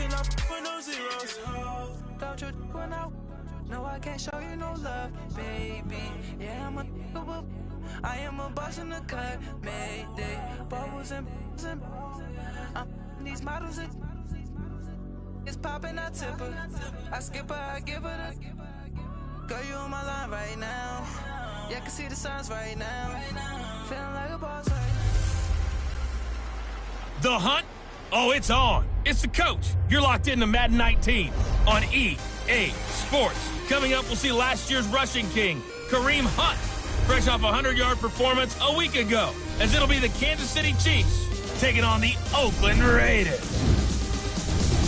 can I with no zeros? Don't you when no, I can't show you no love, baby. Yeah, I am a boss in the cut, mayday. Bubbles and these models it's popping, I tip her. I skip her, I give her the. Girl, you on my line right now. Yeah, I can see the signs right now. Feeling like a boss right now. The hunt? Oh, it's on. It's the coach. You're locked into Madden 19 on EA Sports. Coming up, we'll see last year's rushing king, Kareem Hunt, fresh off a 100-yard performance a week ago, as it'll be the Kansas City Chiefs taking on the Oakland Raiders.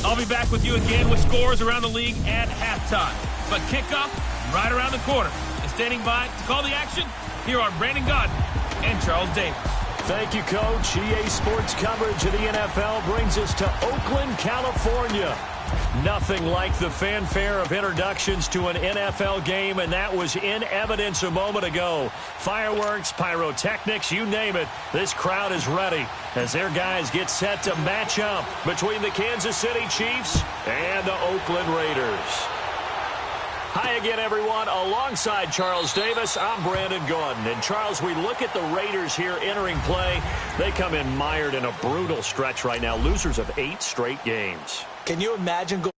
I'll be back with you again with scores around the league at halftime. But kickoff right around the corner. And standing by to call the action, here are Brandon Godden and Charles Davis. Thank you, Coach. EA Sports coverage of the NFL brings us to Oakland, California. Nothing like the fanfare of introductions to an NFL game, and that was in evidence a moment ago. Fireworks, pyrotechnics, you name it. This crowd is ready as their guys get set to match up between the Kansas City Chiefs and the Oakland Raiders. Hi again, everyone. Alongside Charles Davis, I'm Brandon Gaudin. And, Charles, we look at the Raiders here entering play. They come in mired in a brutal stretch right now, losers of 8 straight games. Can you imagine going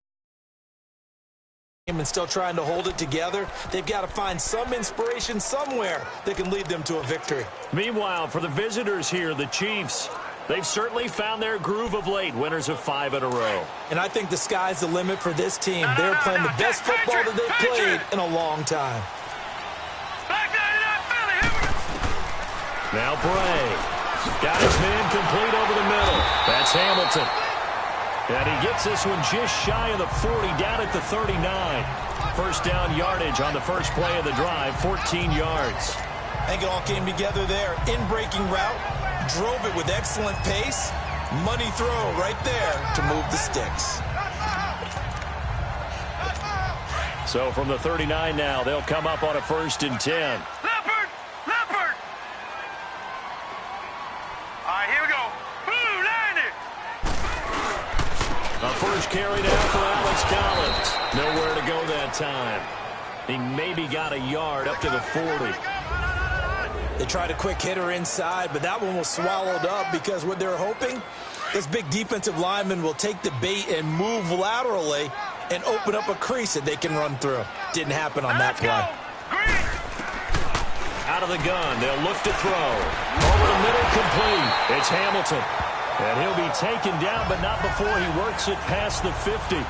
and still trying to hold it together? They've got to find some inspiration somewhere that can lead them to a victory. Meanwhile, for the visitors here, the Chiefs, they've certainly found their groove of late, winners of 5 in a row. And I think the sky's the limit for this team. They're playing the best football that they've played in a long time. Now Bray. Got his man complete over the middle. That's Hamilton. And he gets this one just shy of the 40, down at the 39. First down yardage on the first play of the drive, 14 yards. I think it all came together there. In-breaking route, drove it with excellent pace. Money throw right there to move the sticks. So from the 39 now, they'll come up on a 1st and 10. Leopard! Leopard! All right, here we go. Blue, line it! A first carry down for Alex Collins. Nowhere to go that time. He maybe got a yard up to the 40. They tried a quick hitter inside, but that one was swallowed up because what they're hoping, this big defensive lineman will take the bait and move laterally and open up a crease that they can run through. Didn't happen on that play. Out of the gun, they'll look to throw. Over the middle, complete. It's Hamilton. And he'll be taken down, but not before he works it past the 50.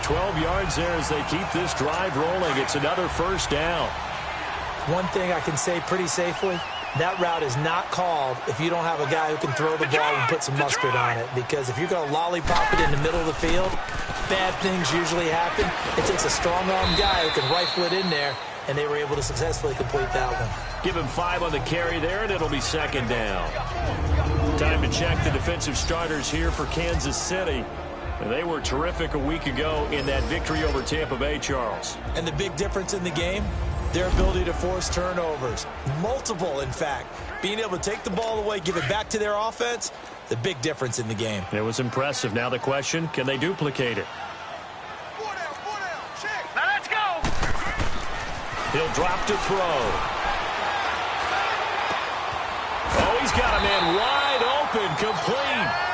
12 yards there as they keep this drive rolling. It's another first down. One thing I can say pretty safely, that route is not called if you don't have a guy who can throw the ball and put some mustard on it. Because if you're going to lollipop it in the middle of the field, bad things usually happen. It takes a strong-arm guy who can rifle it in there, and they were able to successfully complete that one. Give him 5 on the carry there, and it'll be second down. Time to check the defensive starters here for Kansas City. They were terrific a week ago in that victory over Tampa Bay, Charles. And the big difference in the game, their ability to force turnovers. Multiple, in fact. Being able to take the ball away, give it back to their offense, the big difference in the game. It was impressive. Now the question, can they duplicate it? Now let's go. He'll drop to throw. Oh, he's got a man wide open, complete.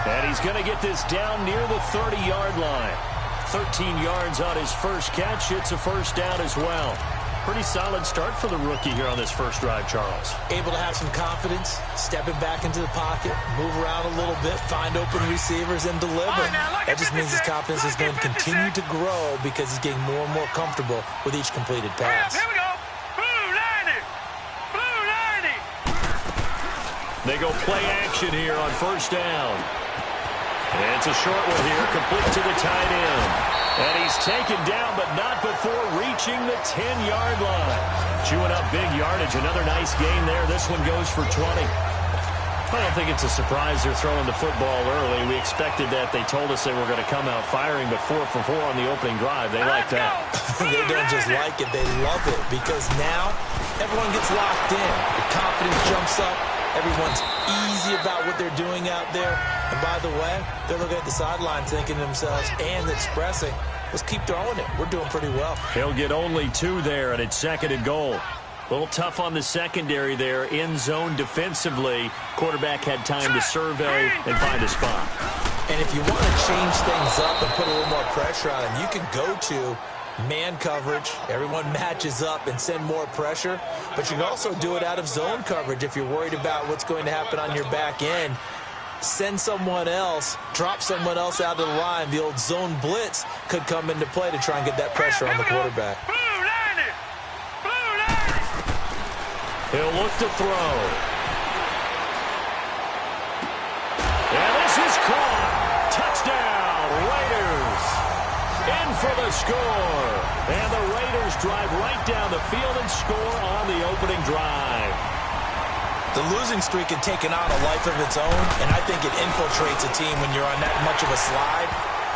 And he's going to get this down near the 30-yard line. 13 yards on his first catch. It's a first down as well. Pretty solid start for the rookie here on this first drive, Charles. Able to have some confidence, stepping back into the pocket, move around a little bit, find open receivers, and deliver. That just means his confidence is going to continue to grow because he's getting more and more comfortable with each completed pass. Here we go. Blue 90. Blue 90. They go play action here on first down. And it's a short one here, complete to the tight end. And he's taken down, but not before reaching the 10-yard line. Chewing up big yardage. Another nice gain there. This one goes for 20. I don't think it's a surprise they're throwing the football early. We expected that. They told us they were going to come out firing, but 4 for 4 on the opening drive. They like that. They don't just like it. They love it because now everyone gets locked in. The confidence jumps up. Everyone's easy about what they're doing out there. And by the way, they're looking at the sideline thinking to themselves and expressing, let's keep throwing it. We're doing pretty well. He'll get only 2 there, and it's 2nd and goal. A little tough on the secondary there. In zone defensively. Quarterback had time to survey and find a spot. And if you want to change things up and put a little more pressure on them, you can go to man coverage. Everyone matches up and send more pressure. But you can also do it out of zone coverage if you're worried about what's going to happen on your back end. Send someone else, drop someone else out of the line. The old zone blitz could come into play to try and get that pressure on the quarterback. He'll look to throw. And this is caught. Touchdown, Raiders. In for the score. And the Raiders drive right down the field and score on the opening drive. The losing streak had taken on a life of its own, and I think it infiltrates a team when you're on that much of a slide.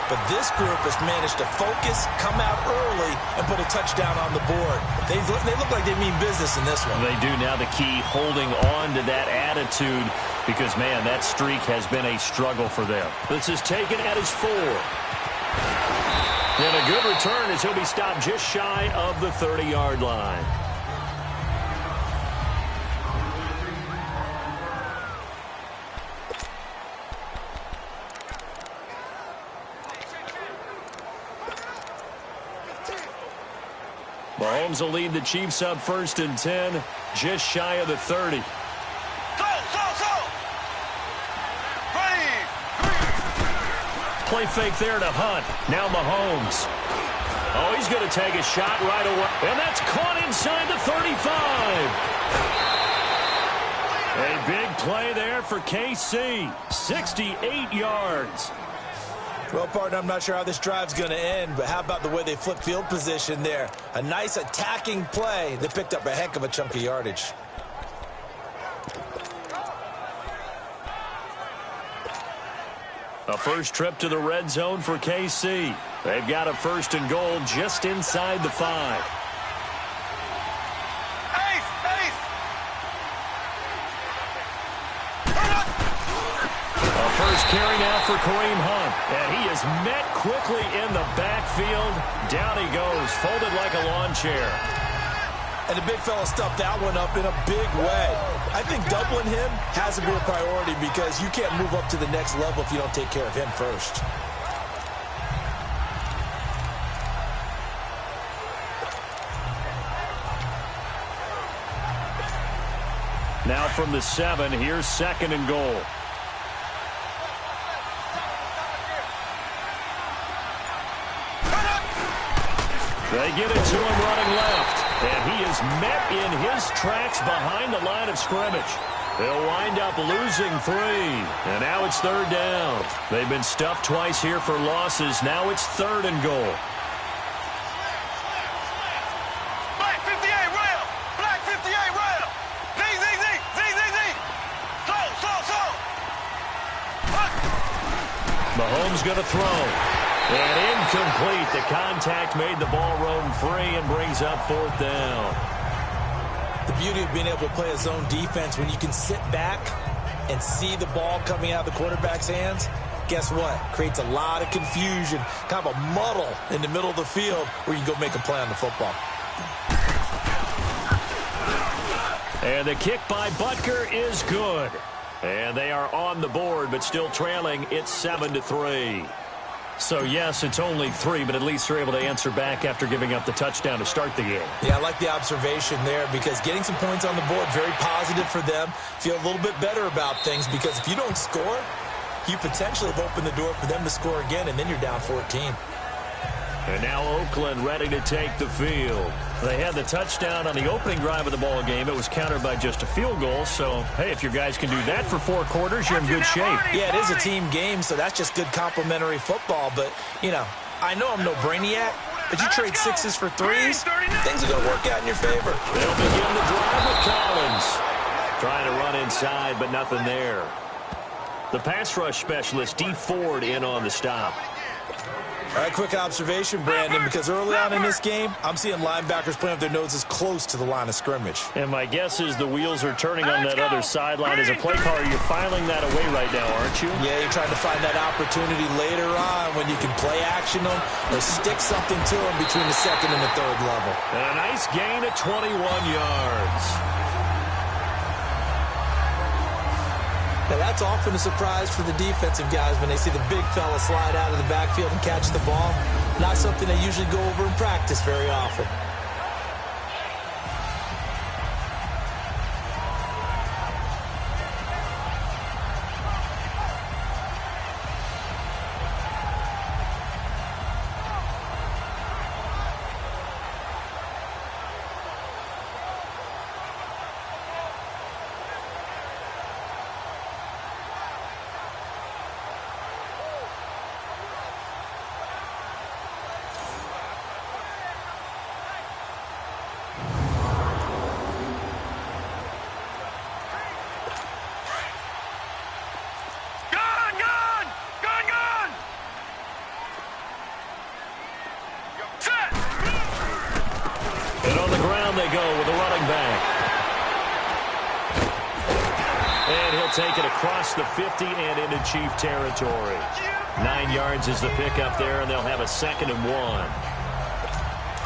But this group has managed to focus, come out early, and put a touchdown on the board. They look like they mean business in this one. They do. Now the key, holding on to that attitude, because, man, that streak has been a struggle for them. This is taken at his 4. And a good return as he'll be stopped just shy of the 30-yard line. Mahomes will lead the Chiefs up 1st and 10, just shy of the 30. Play fake there to Hunt. Now Mahomes. Oh, he's going to take a shot right away. And that's caught inside the 35. A big play there for KC. 68 yards. Well, partner, I'm not sure how this drive's going to end, but how about the way they flip field position there? A nice attacking play that picked up a heck of a chunk of yardage. A first trip to the red zone for KC. They've got a 1st and goal just inside the 5. Carry now for Kareem Hunt. And he is met quickly in the backfield. Down he goes, folded like a lawn chair. And the big fella stuffed that one up in a big way. I think doubling him has to be a priority because you can't move up to the next level if you don't take care of him first. Now from the 7, here's 2nd and goal. They get it to him running left. And he is met in his tracks behind the line of scrimmage. They'll wind up losing 3. And now it's 3rd down. They've been stuffed twice here for losses. Now it's 3rd and goal. Black 58 rail. Black 58 rail. Z. Slow. Mahomes going to throw. And incomplete. The contact made the ball roam free and brings up 4th down. The beauty of being able to play a zone defense when you can sit back and see the ball coming out of the quarterback's hands, guess what? Creates a lot of confusion, kind of a muddle in the middle of the field where you can go make a play on the football. And the kick by Butker is good. And they are on the board, but still trailing. It's 7-3. So, yes, it's only 3, but at least they're able to answer back after giving up the touchdown to start the game. Yeah, I like the observation there because getting some points on the board, very positive for them. Feel a little bit better about things because if you don't score, you potentially have opened the door for them to score again, and then you're down 14. And now Oakland ready to take the field. They had the touchdown on the opening drive of the ball game. It was countered by just a field goal. So, hey, if your guys can do that for 4 quarters, you're in good shape. Yeah, it is a team game, so that's just good complementary football. But, you know, I know I'm no brainiac, but you trade 6s for 3s, things are going to work out in your favor. They'll begin the drive with Collins. Trying to run inside, but nothing there. The pass rush specialist, D. Ford, in on the stop. All right, quick observation, Brandon, because early on in this game, I'm seeing linebackers playing with their noses close to the line of scrimmage. And my guess is the wheels are turning on that other sideline. As a play caller, you're filing that away right now, aren't you? Yeah, you're trying to find that opportunity later on when you can play action them or stick something to them between the second and the third level. And a nice gain at 21 yards. Now, that's often a surprise for the defensive guys when they see the big fella slide out of the backfield and catch the ball. Not something they usually go over in practice very often. And on the ground they go with a running back. And he'll take it across the 50 and into Chief territory. 9 yards is the pickup there, and they'll have a 2nd and 1.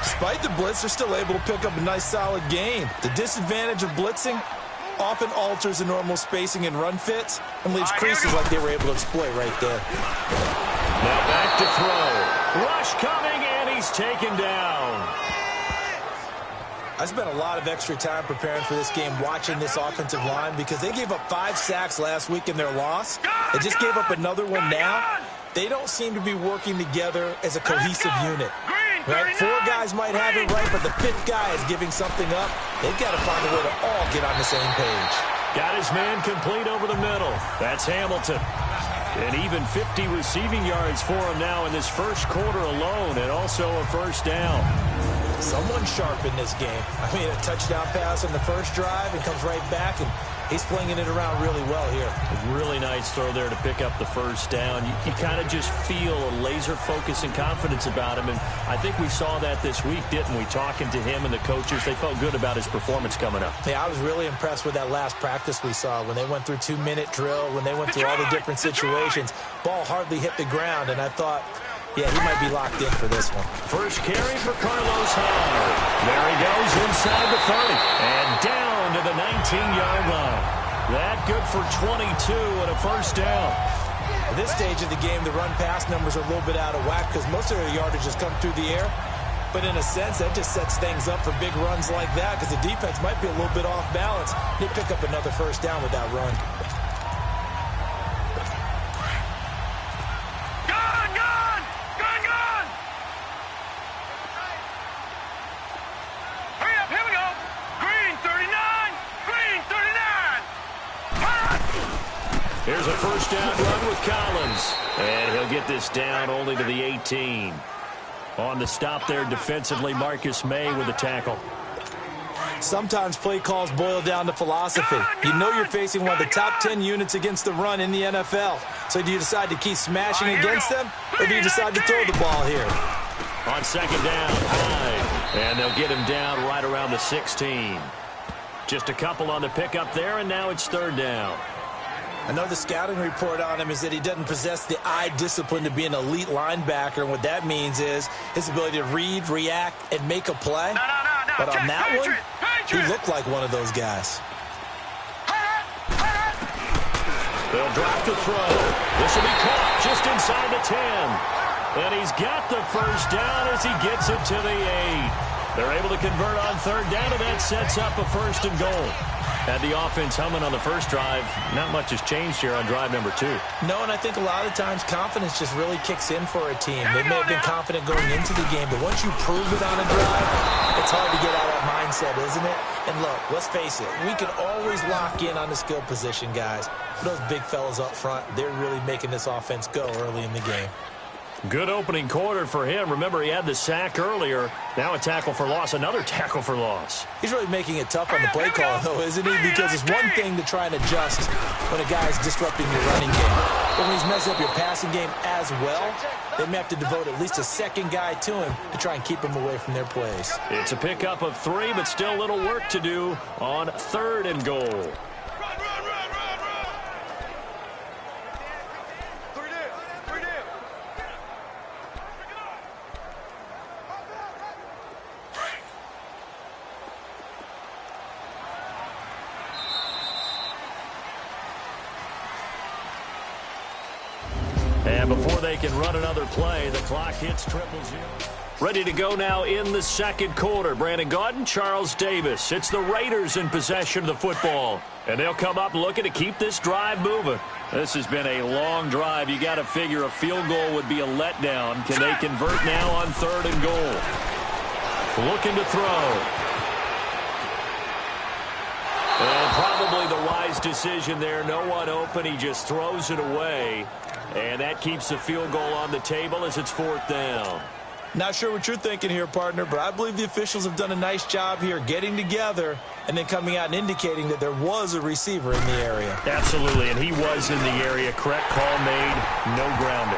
Despite the blitz, they're still able to pick up a nice, solid gain. The disadvantage of blitzing often alters the normal spacing and run fits and leaves creases like they were able to exploit right there. Now back to throw. Rush coming, and he's taken down. I spent a lot of extra time preparing for this game watching this offensive line because they gave up 5 sacks last week in their loss. They just gave up another one now. They don't seem to be working together as a cohesive unit. Right? 4 guys might have it right, but the 5th guy is giving something up. They've got to find a way to all get on the same page. Got his man complete over the middle. That's Hamilton. And even 50 receiving yards for him now in this first quarter alone, and also a first down. Someone sharp in this game. I mean, a touchdown pass on the first drive and comes right back, and he's flinging it around really well here. A really nice throw there to pick up the first down. You kind of just feel a laser focus and confidence about him, and I think we saw that this week, didn't we? Talking to him and the coaches, they felt good about his performance coming up. Yeah, I was really impressed with that last practice we saw when they went through 2-minute drill, when they went through all the different situations. Ball hardly hit the ground, and I thought, yeah, he might be locked in for this one. First carry for Carlos Hyde. There he goes inside the 30 and down to the 19-yard line. That good for 22 and a first down. At this stage of the game, the run-pass numbers are a little bit out of whack because most of their yardage has come through the air. But in a sense, that just sets things up for big runs like that because the defense might be a little bit off balance. They pick up another first down with that run. Here's a first down run with Collins. And he'll get this down only to the 18. On the stop there defensively, Marcus May with the tackle. Sometimes play calls boil down to philosophy. You know you're facing one of the top 10 units against the run in the NFL. So do you decide to keep smashing against them, or do you decide to throw the ball here? On second down, Hyde. And they'll get him down right around the 16. Just a couple on the pickup there, and now it's third down. I know the scouting report on him is that he doesn't possess the eye discipline to be an elite linebacker, and what that means is his ability to read, react, and make a play. But on that one, he looked like one of those guys. They'll drop the throw. This will be caught just inside the 10. And he's got the first down as he gets it to the 8. They're able to convert on third down, and that sets up a first and goal. Had the offense humming on the first drive. Not much has changed here on drive number 2. No, and I think a lot of times confidence just really kicks in for a team. They may have been confident going into the game, but once you prove it on a drive, it's hard to get out of that mindset, isn't it? And look, let's face it, we can always lock in on the skill position, guys. But those big fellas up front, they're really making this offense go early in the game. Good opening quarter for him. Remember, he had the sack earlier. Now a tackle for loss, another tackle for loss. He's really making it tough on the play call, though, isn't he? Because it's one thing to try and adjust when a guy's disrupting your running game. But when he's messing up your passing game as well, they may have to devote at least a second guy to him to try and keep him away from their plays. It's a pickup of 3, but still a little work to do on 3rd and goal. And before they can run another play, the clock hits 0-0. Ready to go now in the 2nd quarter. Brandon Gaudin, Charles Davis. It's the Raiders in possession of the football. And they'll come up looking to keep this drive moving. This has been a long drive. You got to figure a field goal would be a letdown. Can they convert now on 3rd and goal? Looking to throw. And probably the wise decision there. No one open. He just throws it away. And that keeps the field goal on the table as it's 4th down. Not sure what you're thinking here, partner, but I believe the officials have done a nice job here getting together and then coming out and indicating that there was a receiver in the area. Absolutely, and he was in the area. Correct call made, no grounding.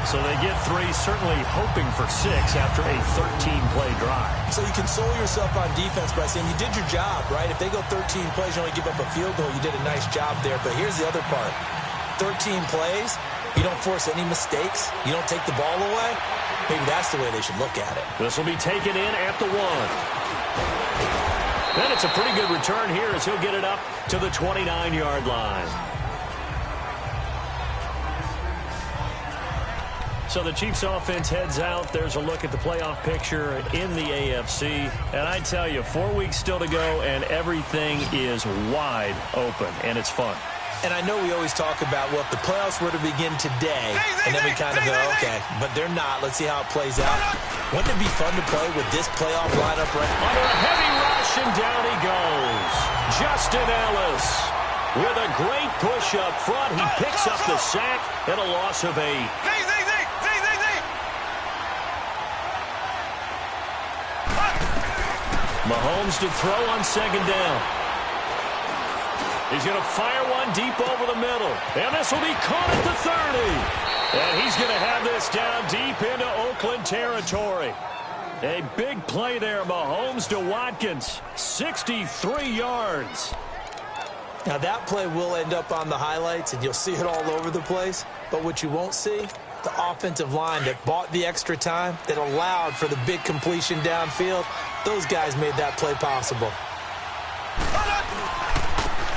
So they get 3, certainly hoping for 6 after a 13-play drive. So you console yourself on defense by saying you did your job, right? If they go 13 plays, you only give up a field goal, you did a nice job there. But here's the other part. 13 plays, you don't force any mistakes, you don't take the ball away. Maybe that's the way they should look at it. This will be taken in at the 1. Then it's a pretty good return here as he'll get it up to the 29-yard line. So the Chiefs offense heads out. There's a look at the playoff picture in the AFC. And I tell you, 4 weeks still to go, and everything is wide open, and it's fun. And I know we always talk about, well, if the playoffs were to begin today, and then we kind of go, okay, but they're not. Let's see how it plays out. Wouldn't it be fun to play with this playoff lineup right now? Under a heavy rush, and down he goes. Justin Ellis with a great push up front. He picks up the sack and a loss of 8. Mahomes to throw on 2nd down. He's going to fire one deep over the middle. And this will be caught at the 30. And he's going to have this down deep into Oakland territory. A big play there, Mahomes to Watkins. 63 yards. Now that play will end up on the highlights, and you'll see it all over the place. But what you won't see, the offensive line that bought the extra time, that allowed for the big completion downfield, those guys made that play possible.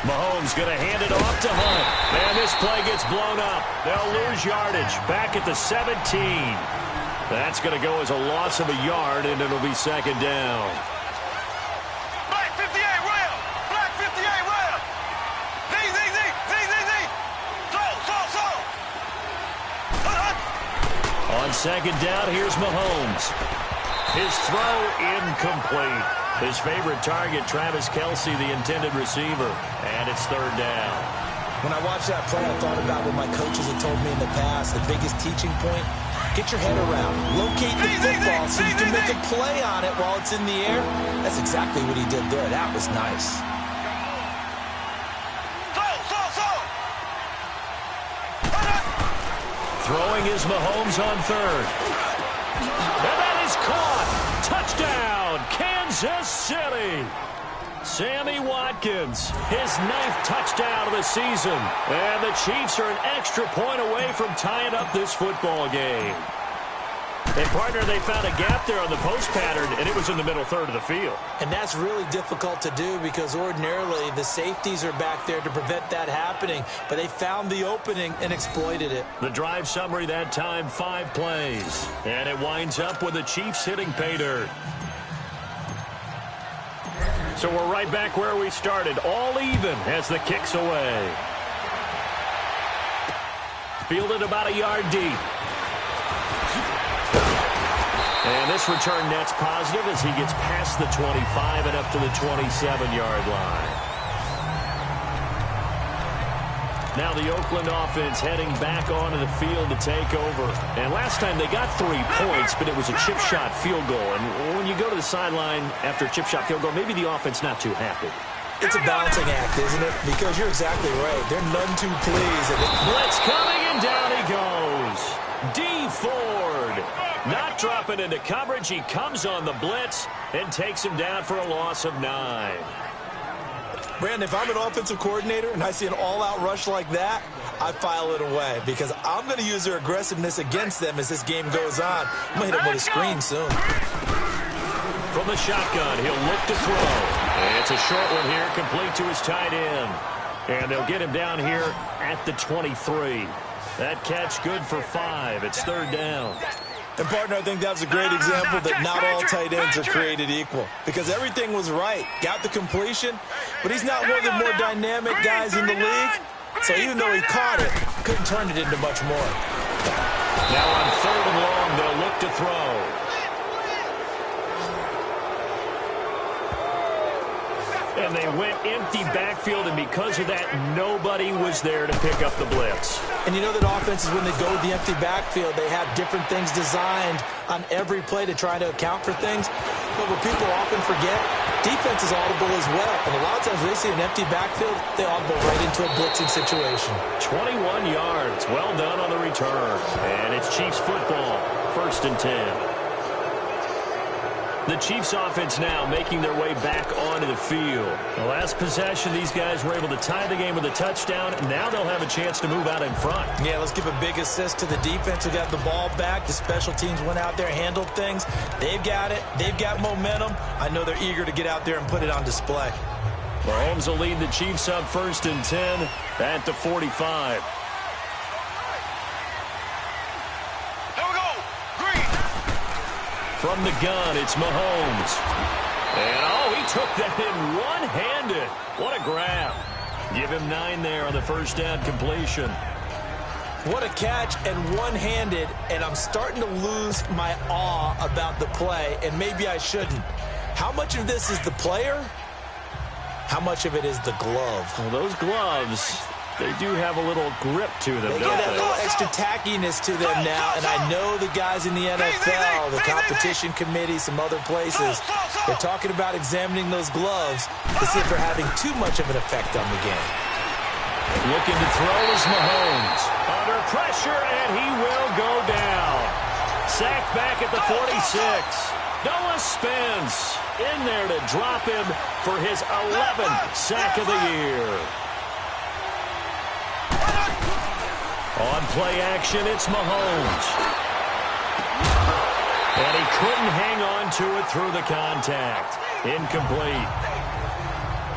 Mahomes going to hand it off to Hunt. And this play gets blown up. They'll lose yardage back at the 17. That's going to go as a loss of a yard, and it'll be 2nd down. Black 58 rail. Black 58 rail. Z. On 2nd down, here's Mahomes. His throw incomplete. His favorite target, Travis Kelce, the intended receiver. And it's 3rd down. When I watched that play, I thought about what my coaches had told me in the past. The biggest teaching point, get your head around. Locate the football so you can make a play on it while it's in the air. That's exactly what he did there. That was nice. Throwing is Mahomes on 3rd. And that is caught. Touchdown, Kansas City. Sammy Watkins, his 9th touchdown of the season. And the Chiefs are an extra point away from tying up this football game. And, partner, they found a gap there on the post pattern, and it was in the middle 3rd of the field. And that's really difficult to do because ordinarily the safeties are back there to prevent that happening. But they found the opening and exploited it. The drive summary that time, 5 plays. And it winds up with the Chiefs hitting pay dirt. So we're right back where we started, all even as the kick's away. Fielded about a yard deep. And this return net's positive as he gets past the 25 and up to the 27-yard line. Now the Oakland offense heading back onto the field to take over. And last time they got 3 points, but it was a chip shot field goal. And when you go to the sideline after a chip shot field goal, maybe the offense not too happy. It's a balancing act, isn't it? Because you're exactly right. They're none too pleased. Blitz coming, and down he goes. D. Ford not dropping into coverage. He comes on the blitz and takes him down for a loss of 9. Brandon, if I'm an offensive coordinator and I see an all-out rush like that, I file it away because I'm going to use their aggressiveness against them as this game goes on. I'm going to hit him with a screen soon. From the shotgun, he'll look to throw. It's a short one here, complete to his tight end. And they'll get him down here at the 23. That catch good for 5. It's 3rd down. And, partner, I think that was a great example that not all tight ends are created equal because everything was right. Got the completion, but he's not one of the more dynamic guys in the league. So even though he caught it, couldn't turn it into much more. Now on 3rd and long, they'll look to throw. And they went empty backfield, and because of that, nobody was there to pick up the blitz. And you know that offenses, when they go with the empty backfield, they have different things designed on every play to try to account for things. But what people often forget, defense is audible as well. And a lot of times when they see an empty backfield, they audible right into a blitzing situation. 21 yards. Well done on the return. And it's Chiefs football. 1st and 10. The Chiefs offense now making their way back onto the field. The last possession, these guys were able to tie the game with a touchdown. Now they'll have a chance to move out in front. Yeah, let's give a big assist to the defense who got the ball back. The special teams went out there, handled things. They've got it. They've got momentum. I know they're eager to get out there and put it on display. Mahomes will lead the Chiefs up 1st and 10 at the 45. From the gun, it's Mahomes. And, he took that in one-handed. What a grab. Give him 9 there on the 1st down completion. What a catch and one-handed, and I'm starting to lose my awe about the play, and maybe I shouldn't. How much of this is the player? How much of it is the glove? Well, those gloves, they do have a little grip to them, They don't get a they? little extra tackiness to them now, and I know the guys in the NFL, the competition committee, some other places, they're talking about examining those gloves to see if they're having too much of an effect on the game. Looking to throw is Mahomes. Under pressure, and he will go down. Sacked back at the 46. Noah Spence in there to drop him for his 11th sack of the year. On play action, it's Mahomes. And he couldn't hang on to it through the contact. Incomplete.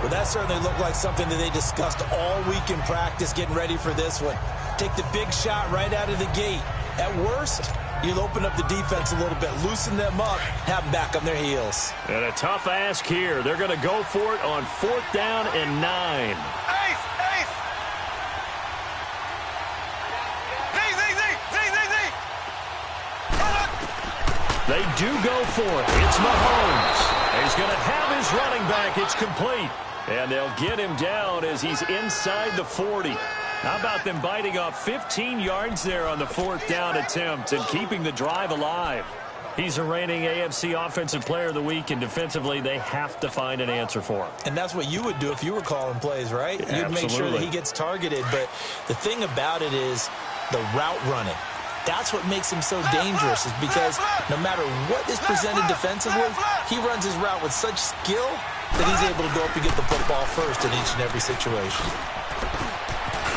Well, that certainly looked like something that they discussed all week in practice getting ready for this one. Take the big shot right out of the gate. At worst, you'll open up the defense a little bit, loosen them up, have them back on their heels. And a tough ask here. They're going to go for it on 4th down and 9. They do go for it. It's Mahomes. He's going to have his running back. It's complete. And they'll get him down as he's inside the 40. How about them biting off 15 yards there on the 4th down attempt and keeping the drive alive? He's a reigning AFC Offensive Player of the Week, and defensively they have to find an answer for him. And that's what you would do if you were calling plays, right? Yeah, you'd make sure that he gets targeted. But the thing about it is the route running. That's what makes him so dangerous, is because no matter what is presented defensively, he runs his route with such skill that he's able to go up and get the football first in each and every situation.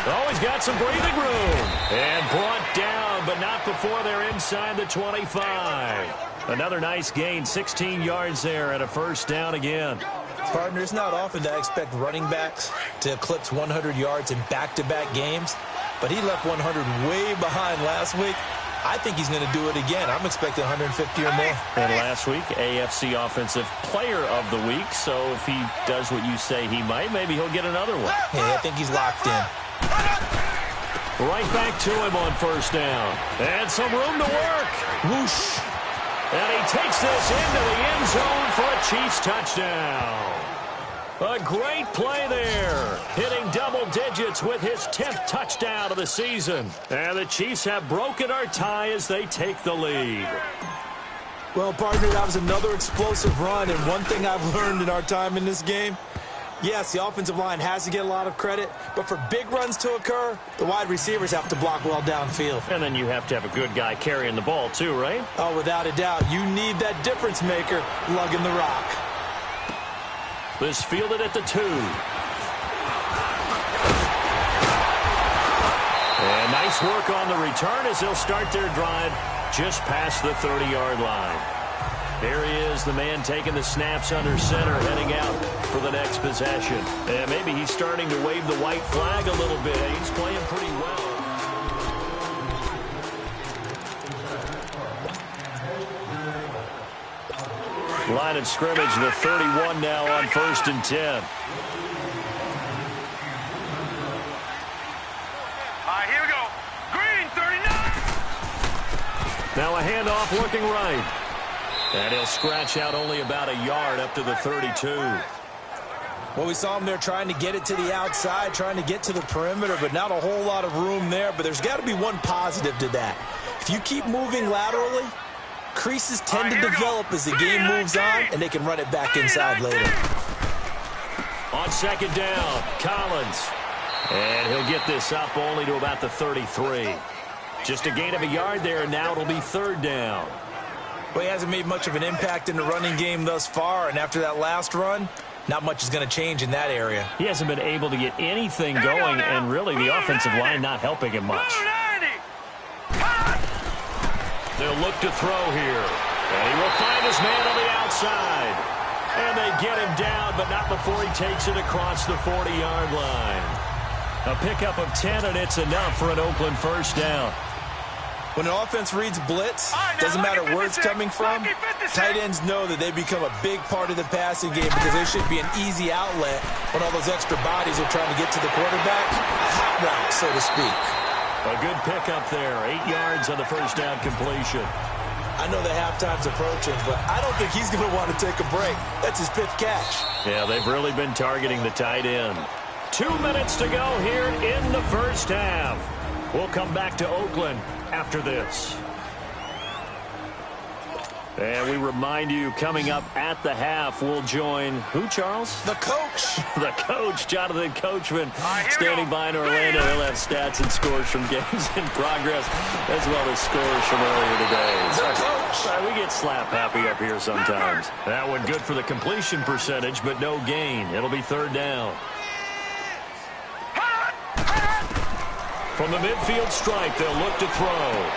Oh, he's got some breathing room. And brought down, but not before they're inside the 25. Another nice gain, 16 yards there and a 1st down again. Partner, it's not often that I expect running backs to eclipse 100 yards in back-to-back games, but he left 100 way behind last week. I think he's going to do it again. I'm expecting 150 or more. And last week, AFC Offensive Player of the Week. So if he does what you say he might, maybe he'll get another one. Yeah, I think he's locked in. Right back to him on 1st down. And some room to work. Whoosh. And he takes this into the end zone for a Chiefs touchdown. A great play there, hitting double digits with his 10th touchdown of the season. And the Chiefs have broken our tie as they take the lead. Well, partner, that was another explosive run, and one thing I've learned in our time in this game, yes, the offensive line has to get a lot of credit, but for big runs to occur, the wide receivers have to block well downfield. And then you have to have a good guy carrying the ball too, right? Oh, without a doubt. You need that difference maker lugging the rock. This fielded at the 2. And nice work on the return as they'll start their drive just past the 30-yard line. There he is, the man taking the snaps under center, heading out for the next possession. And maybe he's starting to wave the white flag a little bit. He's playing pretty well. Line of scrimmage, the 31 now on 1st and 10. All right, here we go. Green, 39. Now a handoff looking right. And he'll scratch out only about a yard up to the 32. Well, we saw him there trying to get it to the outside, trying to get to the perimeter, but not a whole lot of room there. But there's got to be one positive to that. If you keep moving laterally, creases tend to develop as the game moves on, and they can run it back inside later. On 2nd down, Collins. And he'll get this up only to about the 33. Just a gain of a yard there, and now it'll be 3rd down. Well, he hasn't made much of an impact in the running game thus far, and after that last run, not much is going to change in that area. He hasn't been able to get anything going, and really the offensive line not helping him much. They'll look to throw here. And he will find his man on the outside. And they get him down, but not before he takes it across the 40-yard line. A pickup of 10, and it's enough for an Oakland 1st down. When an offense reads blitz, doesn't matter where it's coming from, tight ends know that they become a big part of the passing game because they should be an easy outlet when all those extra bodies are trying to get to the quarterback. A hot route, so to speak. A good pickup there. 8 yards on the 1st down completion. I know the halftime's approaching, but I don't think he's going to want to take a break. That's his 5th catch. Yeah, they've really been targeting the tight end. 2 minutes to go here in the 1st half. We'll come back to Oakland after this. And we remind you, coming up at the half, we'll join who, Charles? The coach. The coach, Jonathan Coachman, standing by in Orlando. He'll have stats and scores from games in progress, as well as scores from earlier today. The coach. We get slap happy up here sometimes. That one good for the completion percentage, but no gain. It'll be 3rd down. From the midfield stripe, they'll look to throw.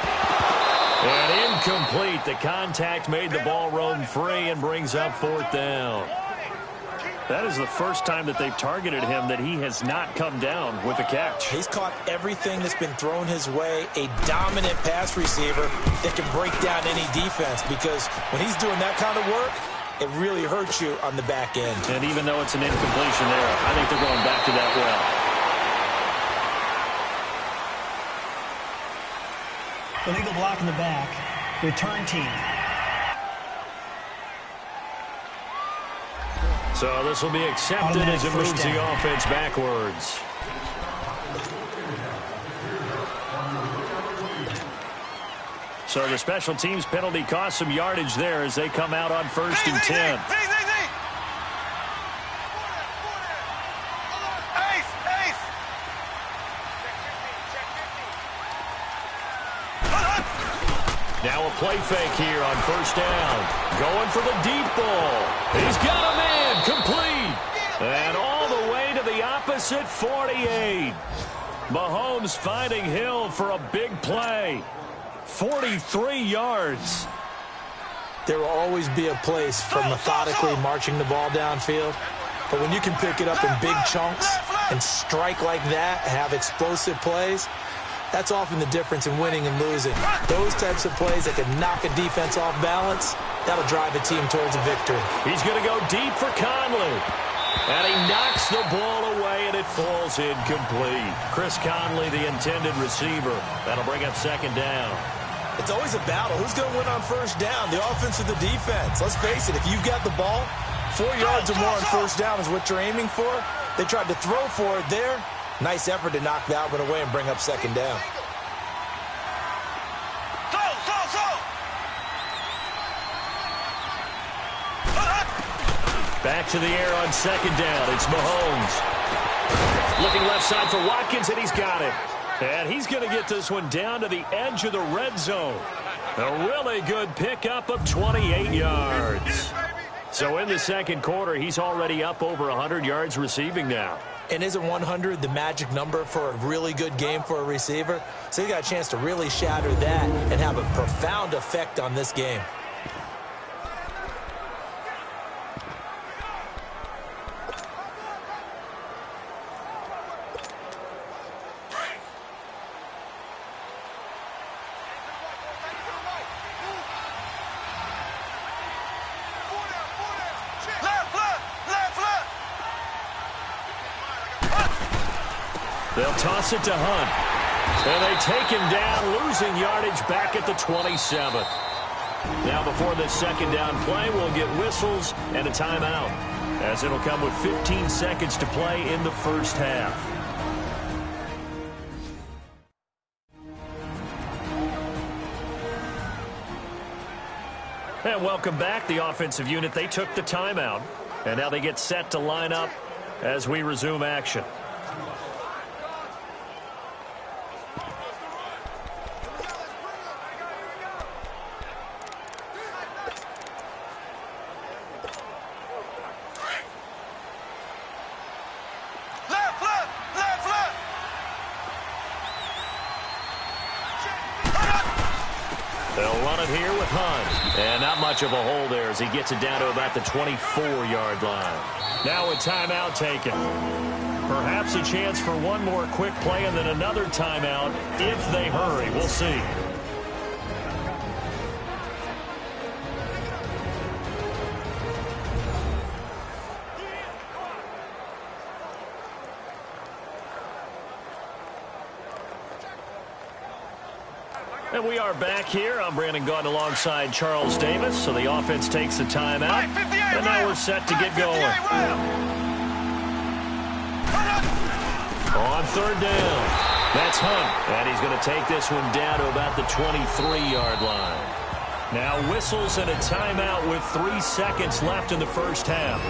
And incomplete. The contact made the ball roam free and brings up 4th down. That is the first time that they've targeted him that he has not come down with a catch. He's caught everything that's been thrown his way. A dominant pass receiver that can break down any defense, because when he's doing that kind of work, it really hurts you on the back end. And even though it's an incompletion there, I think they're going back to that well. Illegal block in the back. Return team. So this will be accepted as it moves the offense backwards. So the special teams penalty cost some yardage there as they come out on 1st and 10. Now a play fake here on 1st down. Going for the deep ball. He's got a man. Complete. And all the way to the opposite 48. Mahomes finding Hill for a big play. 43 yards. There will always be a place for methodically marching the ball downfield. But when you can pick it up in big chunks and strike like that, have explosive plays, that's often the difference in winning and losing. Those types of plays that can knock a defense off balance, that'll drive a team towards a victory. He's going to go deep for Conley. And he knocks the ball away, and it falls incomplete. Chris Conley, the intended receiver. That'll bring up 2nd down. It's always a battle. Who's going to win on 1st down, the offense or the defense? Let's face it, if you've got the ball, 4 yards or more on first down is what you're aiming for. They tried to throw for it there. Nice effort to knock that one away and bring up second down. Back to the air on second down. It's Mahomes. Looking left side for Watkins, and he's got it. And he's going to get this one down to the edge of the red zone. A really good pickup of 28 yards. So in the second quarter, he's already up over 100 yards receiving now. And isn't 100 the magic number for a really good game for a receiver? So he got a chance to really shatter that and have a profound effect on this game. They'll toss it to Hunt. And they take him down, losing yardage back at the 27. Now before this second down play, we'll get whistles and a timeout, as it'll come with 15 seconds to play in the first half. And welcome back. The offensive unit, they took the timeout. And now they get set to line up as we resume action. They'll run it here with Hunt. And not much of a hole there as he gets it down to about the 24-yard line. Now a timeout taken. Perhaps a chance for one more quick play and then another timeout if they hurry. We'll see. And we are back here. I'm Brandon Gaudin alongside Charles Davis. So the offense takes a timeout. And now we're set to get going. On third down. That's Hunt. And he's going to take this one down to about the 23-yard line. Now whistles and a timeout with 3 seconds left in the first half.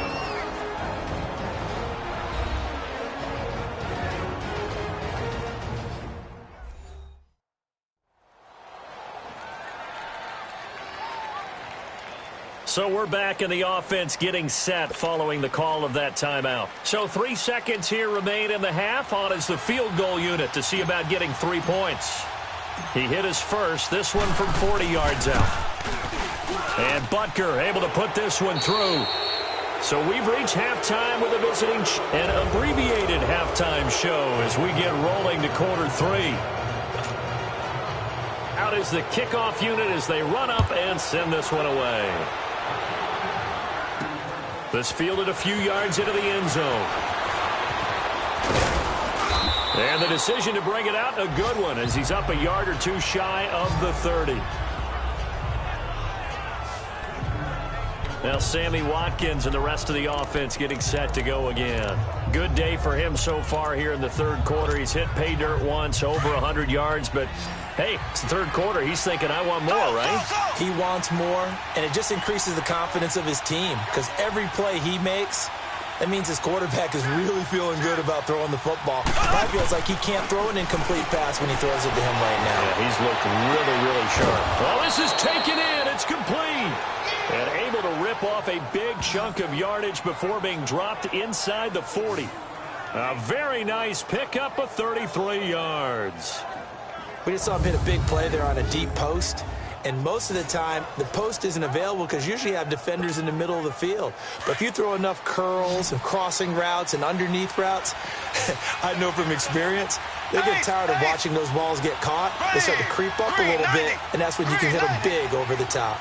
So we're back in the offense getting set following the call of that timeout. So 3 seconds here remain in the half. On is the field goal unit to see about getting 3 points. He hit his first, this one from 40 yards out. And Butker able to put this one through. So we've reached halftime with a visiting an abbreviated halftime show as we get rolling to quarter 3. Out is the kickoff unit as they run up and send this one away. This fielded a few yards into the end zone. And the decision to bring it out, a good one, as he's up a yard or two shy of the 30. Now Sammy Watkins and the rest of the offense getting set to go again. Good day for him so far here in the third quarter. He's hit pay dirt once, over 100 yards, but hey, it's the third quarter. He's thinking, I want more, right? He wants more, and it just increases the confidence of his team because every play he makes, that means his quarterback is really feeling good about throwing the football. Probably feels like he can't throw an incomplete pass when he throws it to him right now. Yeah, he's looked really, really sharp. Well, this is taken in. It's complete. And able to rip off a big chunk of yardage before being dropped inside the 40. A very nice pickup of 33 yards. We just saw him hit a big play there on a deep post. And most of the time, the post isn't available because usually you have defenders in the middle of the field. But if you throw enough curls and crossing routes and underneath routes, I know from experience, they get tired of watching those balls get caught. They start to creep up a little bit, and that's when you can hit them big over the top.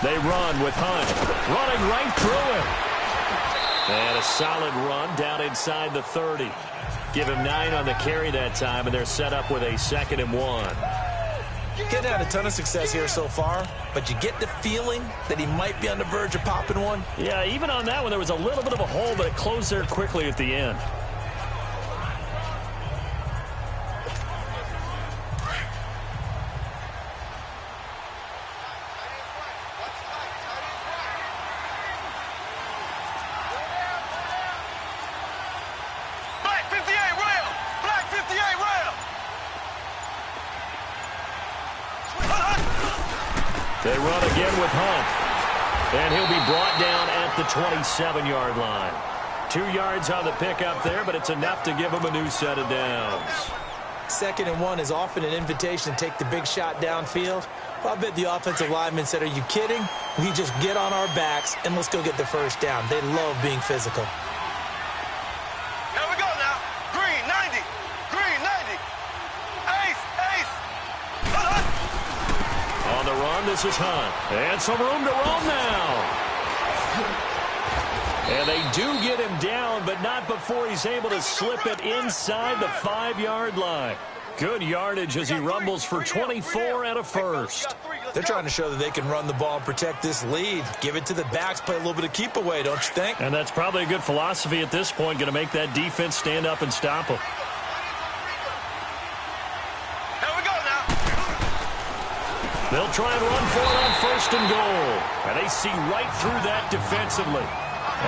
They run with Hunt, running right through him. And a solid run down inside the 30. Give him 9 on the carry that time, and they're set up with a 2nd and 1. He hasn't had a ton of success here so far, but you get the feeling that he might be on the verge of popping one. Yeah, even on that one, there was a little bit of a hole, but it closed there quickly at the end. They run again with Hunt. And he'll be brought down at the 27-yard line. 2 yards on the pickup there, but it's enough to give him a new set of downs. 2nd and 1 is often an invitation to take the big shot downfield. Well, I bet the offensive lineman said, are you kidding? We just get on our backs and let's go get the first down. They love being physical. Here we go now. Green, 90. Green, 90. Ace, ace. On the run, this is Hunt. And some room to roam now. And they do get him down, but not before he's able to slip it inside the 5-yard line. Good yardage as he rumbles for 24 and a first. They're trying to show that they can run the ball and protect this lead. Give it to the backs, play a little bit of keep away, don't you think? And that's probably a good philosophy at this point, going to make that defense stand up and stop them. They'll try and run for it on 1st and goal. And they see right through that defensively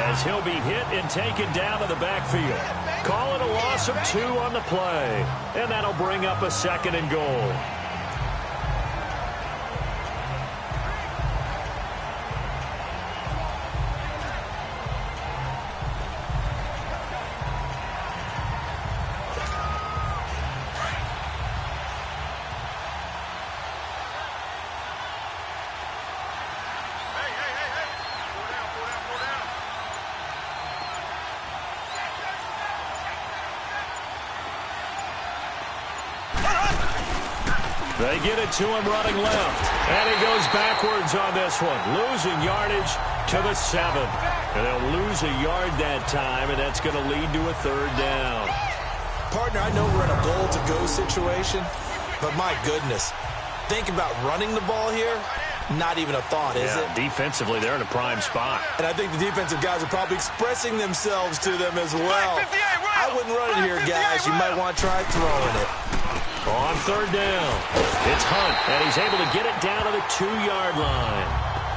as he'll be hit and taken down to the backfield. Call it a loss of 2 on the play. And that'll bring up a 2nd and goal. They get it to him running left. And he goes backwards on this one. Losing yardage to the 7. And they'll lose a yard that time, and that's going to lead to a 3rd down. Partner, I know we're in a goal-to-go situation, but my goodness. Think about running the ball here. Not even a thought, is it? Defensively, they're in a prime spot. And I think the defensive guys are probably expressing themselves to them as well. I wouldn't run it here, guys. You might want to try throwing it. On 3rd down, it's Hunt, and he's able to get it down to the 2-yard line.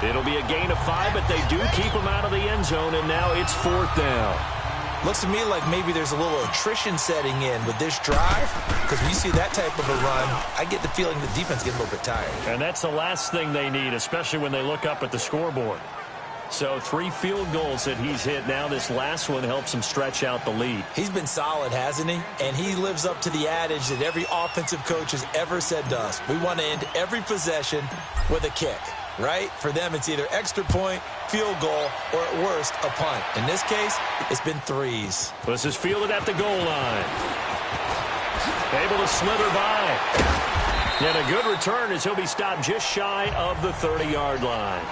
It'll be a gain of 5, but they do keep him out of the end zone, and now it's 4th down. Looks to me like maybe there's a little attrition setting in with this drive, because when you see that type of a run, I get the feeling the defense gets a little bit tired. And that's the last thing they need, especially when they look up at the scoreboard. So 3 field goals that he's hit now. This last one helps him stretch out the lead. He's been solid, hasn't he? And he lives up to the adage that every offensive coach has ever said to us. We want to end every possession with a kick, right? For them, it's either extra point, field goal, or at worst, a punt. In this case, it's been 3s. This is fielded at the goal line. Able to slither by. And a good return as he'll be stopped just shy of the 30-yard line.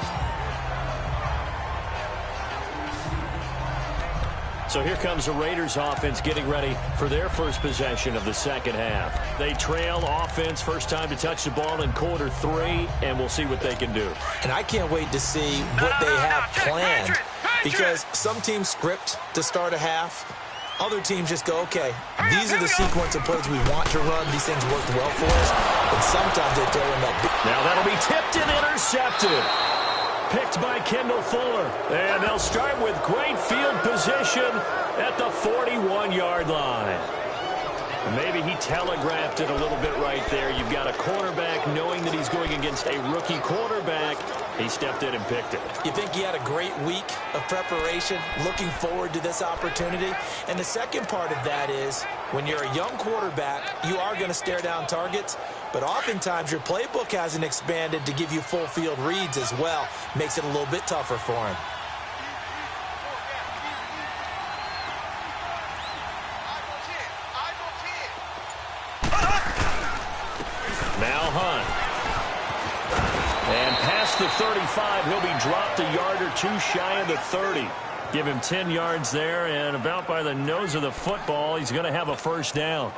So here comes the Raiders offense getting ready for their first possession of the 2nd half. They trail offense, first time to touch the ball in quarter 3, and we'll see what they can do. And I can't wait to see what they have planned, because some teams script to start a half. Other teams just go, okay, these are the sequence of plays we want to run. These things worked well for us. And sometimes they throw in that big... Now that'll be tipped and intercepted. Picked by Kendall Fuller. And they'll start with great field position at the 41-yard line. Maybe he telegraphed it a little bit right there. You've got a quarterback knowing that he's going against a rookie quarterback. He stepped in and picked it. You think he had a great week of preparation, looking forward to this opportunity? And the second part of that is, when you're a young quarterback, you are going to stare down targets, but oftentimes your playbook hasn't expanded to give you full field reads as well. Makes it a little bit tougher for him. Now Hunt. And past the 35, he'll be dropped a yard or 2 shy of the 30. Give him 10 yards there, and about by the nose of the football, he's going to have a first down.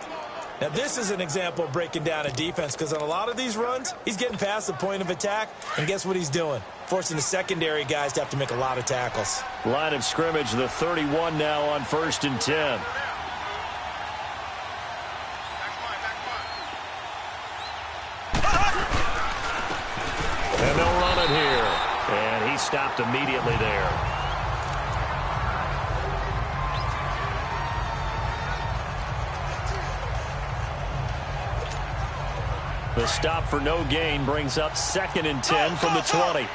Now, this is an example of breaking down a defense because on a lot of these runs, he's getting past the point of attack, and guess what he's doing? Forcing the secondary guys to have to make a lot of tackles. Line of scrimmage, the 31 now on 1st and 10. And they'll run it here. And he stopped immediately there. The stop for no gain brings up 2nd and 10 from the 20.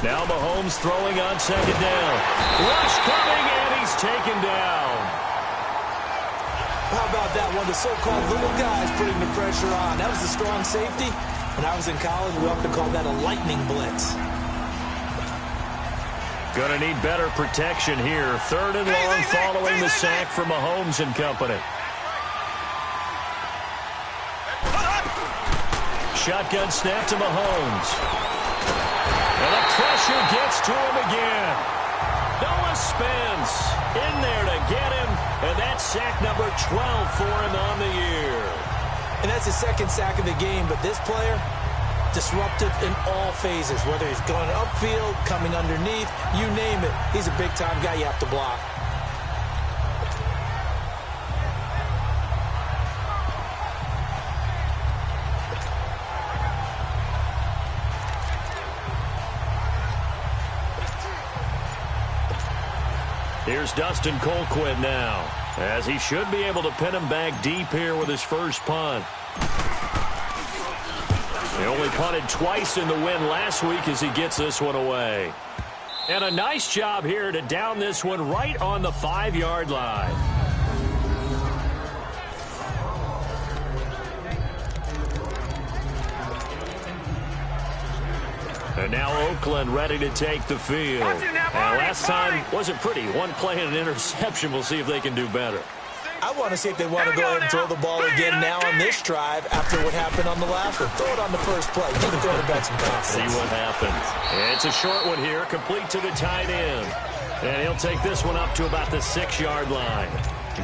Now Mahomes throwing on 2nd down. Rush coming, and he's taken down. How about that one? The so-called little guys putting the pressure on. That was a strong safety. When I was in college, we often called that a lightning blitz. Going to need better protection here. 3rd and long following the sack from Mahomes and company. Shotgun snap to Mahomes. And the pressure gets to him again. Noah Spence in there to get him. And that's sack number 12 for him on the year. And that's his 2nd sack of the game. But this player, disruptive in all phases, whether he's going upfield, coming underneath, you name it. He's a big-time guy you have to block. Here's Dustin Colquitt now, as he should be able to pin him back deep here with his first punt. He only punted twice in the win last week as he gets this one away. And a nice job here to down this one right on the 5-yard line. And now Oakland ready to take the field. And last time wasn't pretty. One play and an interception. We'll see if they can do better. I want to see if they want to go ahead and throw the ball again now on this drive after what happened on the last one. Throw it on the first play. Give the quarterback some confidence. See what happens. It's a short one here, complete to the tight end. And he'll take this one up to about the 6-yard line.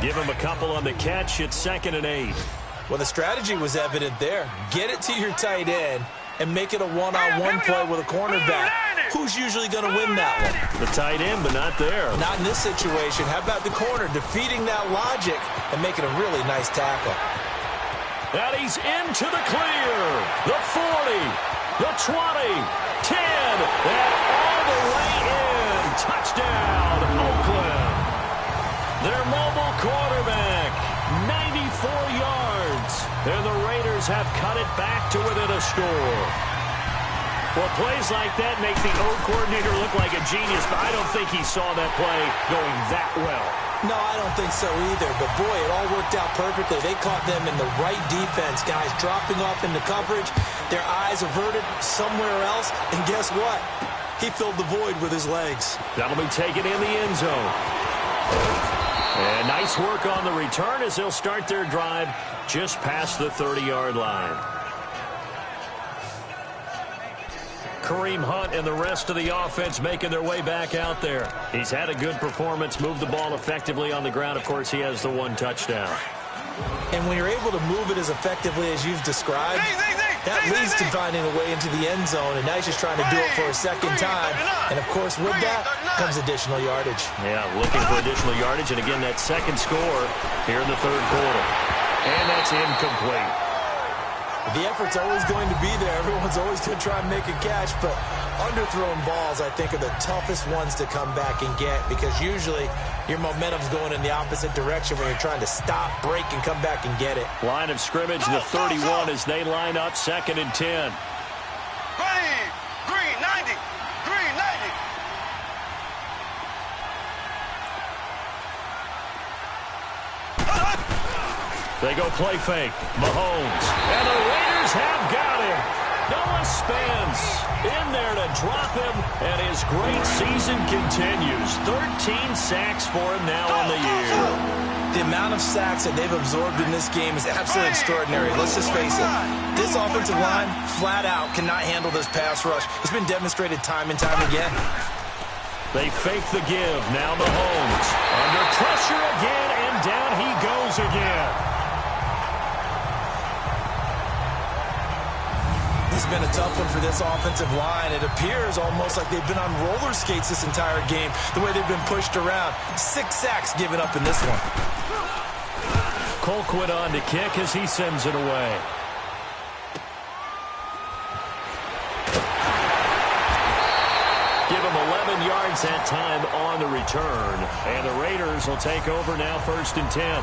Give him a couple on the catch. It's 2nd and 8. Well, the strategy was evident there. Get it to your tight end and make it a one-on-one play with a cornerback. Who's usually going to win that one? The tight end, but not there. Not in this situation. How about the corner defeating that logic and making a really nice tackle? And he's into the clear. The 40, the 20, 10, and all the way in. Touchdown, Oakland. Their mobile quarterback, 94 yards. And the Raiders have cut it back to within a score. Well, plays like that make the O coordinator look like a genius, but I don't think he saw that play going that well. No, I don't think so either. But, boy, it all worked out perfectly. They caught them in the right defense. Guys dropping off into coverage, their eyes averted somewhere else. And guess what? He filled the void with his legs. That'll be taken in the end zone. And nice work on the return as they'll start their drive just past the 30-yard line. Kareem Hunt and the rest of the offense making their way back out there. He's had a good performance, moved the ball effectively on the ground. Of course, he has the 1 touchdown. And when you're able to move it as effectively as you've described, that leads to finding a way into the end zone. And now he's just trying to do it for a 2nd time. And, of course, with that comes additional yardage. Yeah, looking for additional yardage. And, again, that 2nd score here in the 3rd quarter. And that's incomplete. The effort's always going to be there. Everyone's always going to try and make a catch, but underthrown balls, I think, are the toughest ones to come back and get because usually your momentum's going in the opposite direction when you're trying to stop, break, and come back and get it. Line of scrimmage, the 31 as they line up 2nd and 10. Green 90. Green 90. They go play fake. Mahomes. And the Raiders have got him. Noah Spence in there to drop him. And his great season continues. 13 sacks for him now on the year. The amount of sacks that they've absorbed in this game is absolutely extraordinary. Let's just face it. This offensive line, flat out, cannot handle this pass rush. It's been demonstrated time and time again. They fake the give. Now Mahomes. Under pressure again, and down he goes again. It's been a tough one for this offensive line. It appears almost like they've been on roller skates this entire game, the way they've been pushed around. 6 sacks given up in this one. Colquitt on to kick as he sends it away. Give him 11 yards that time on the return. And the Raiders will take over now, 1st and 10.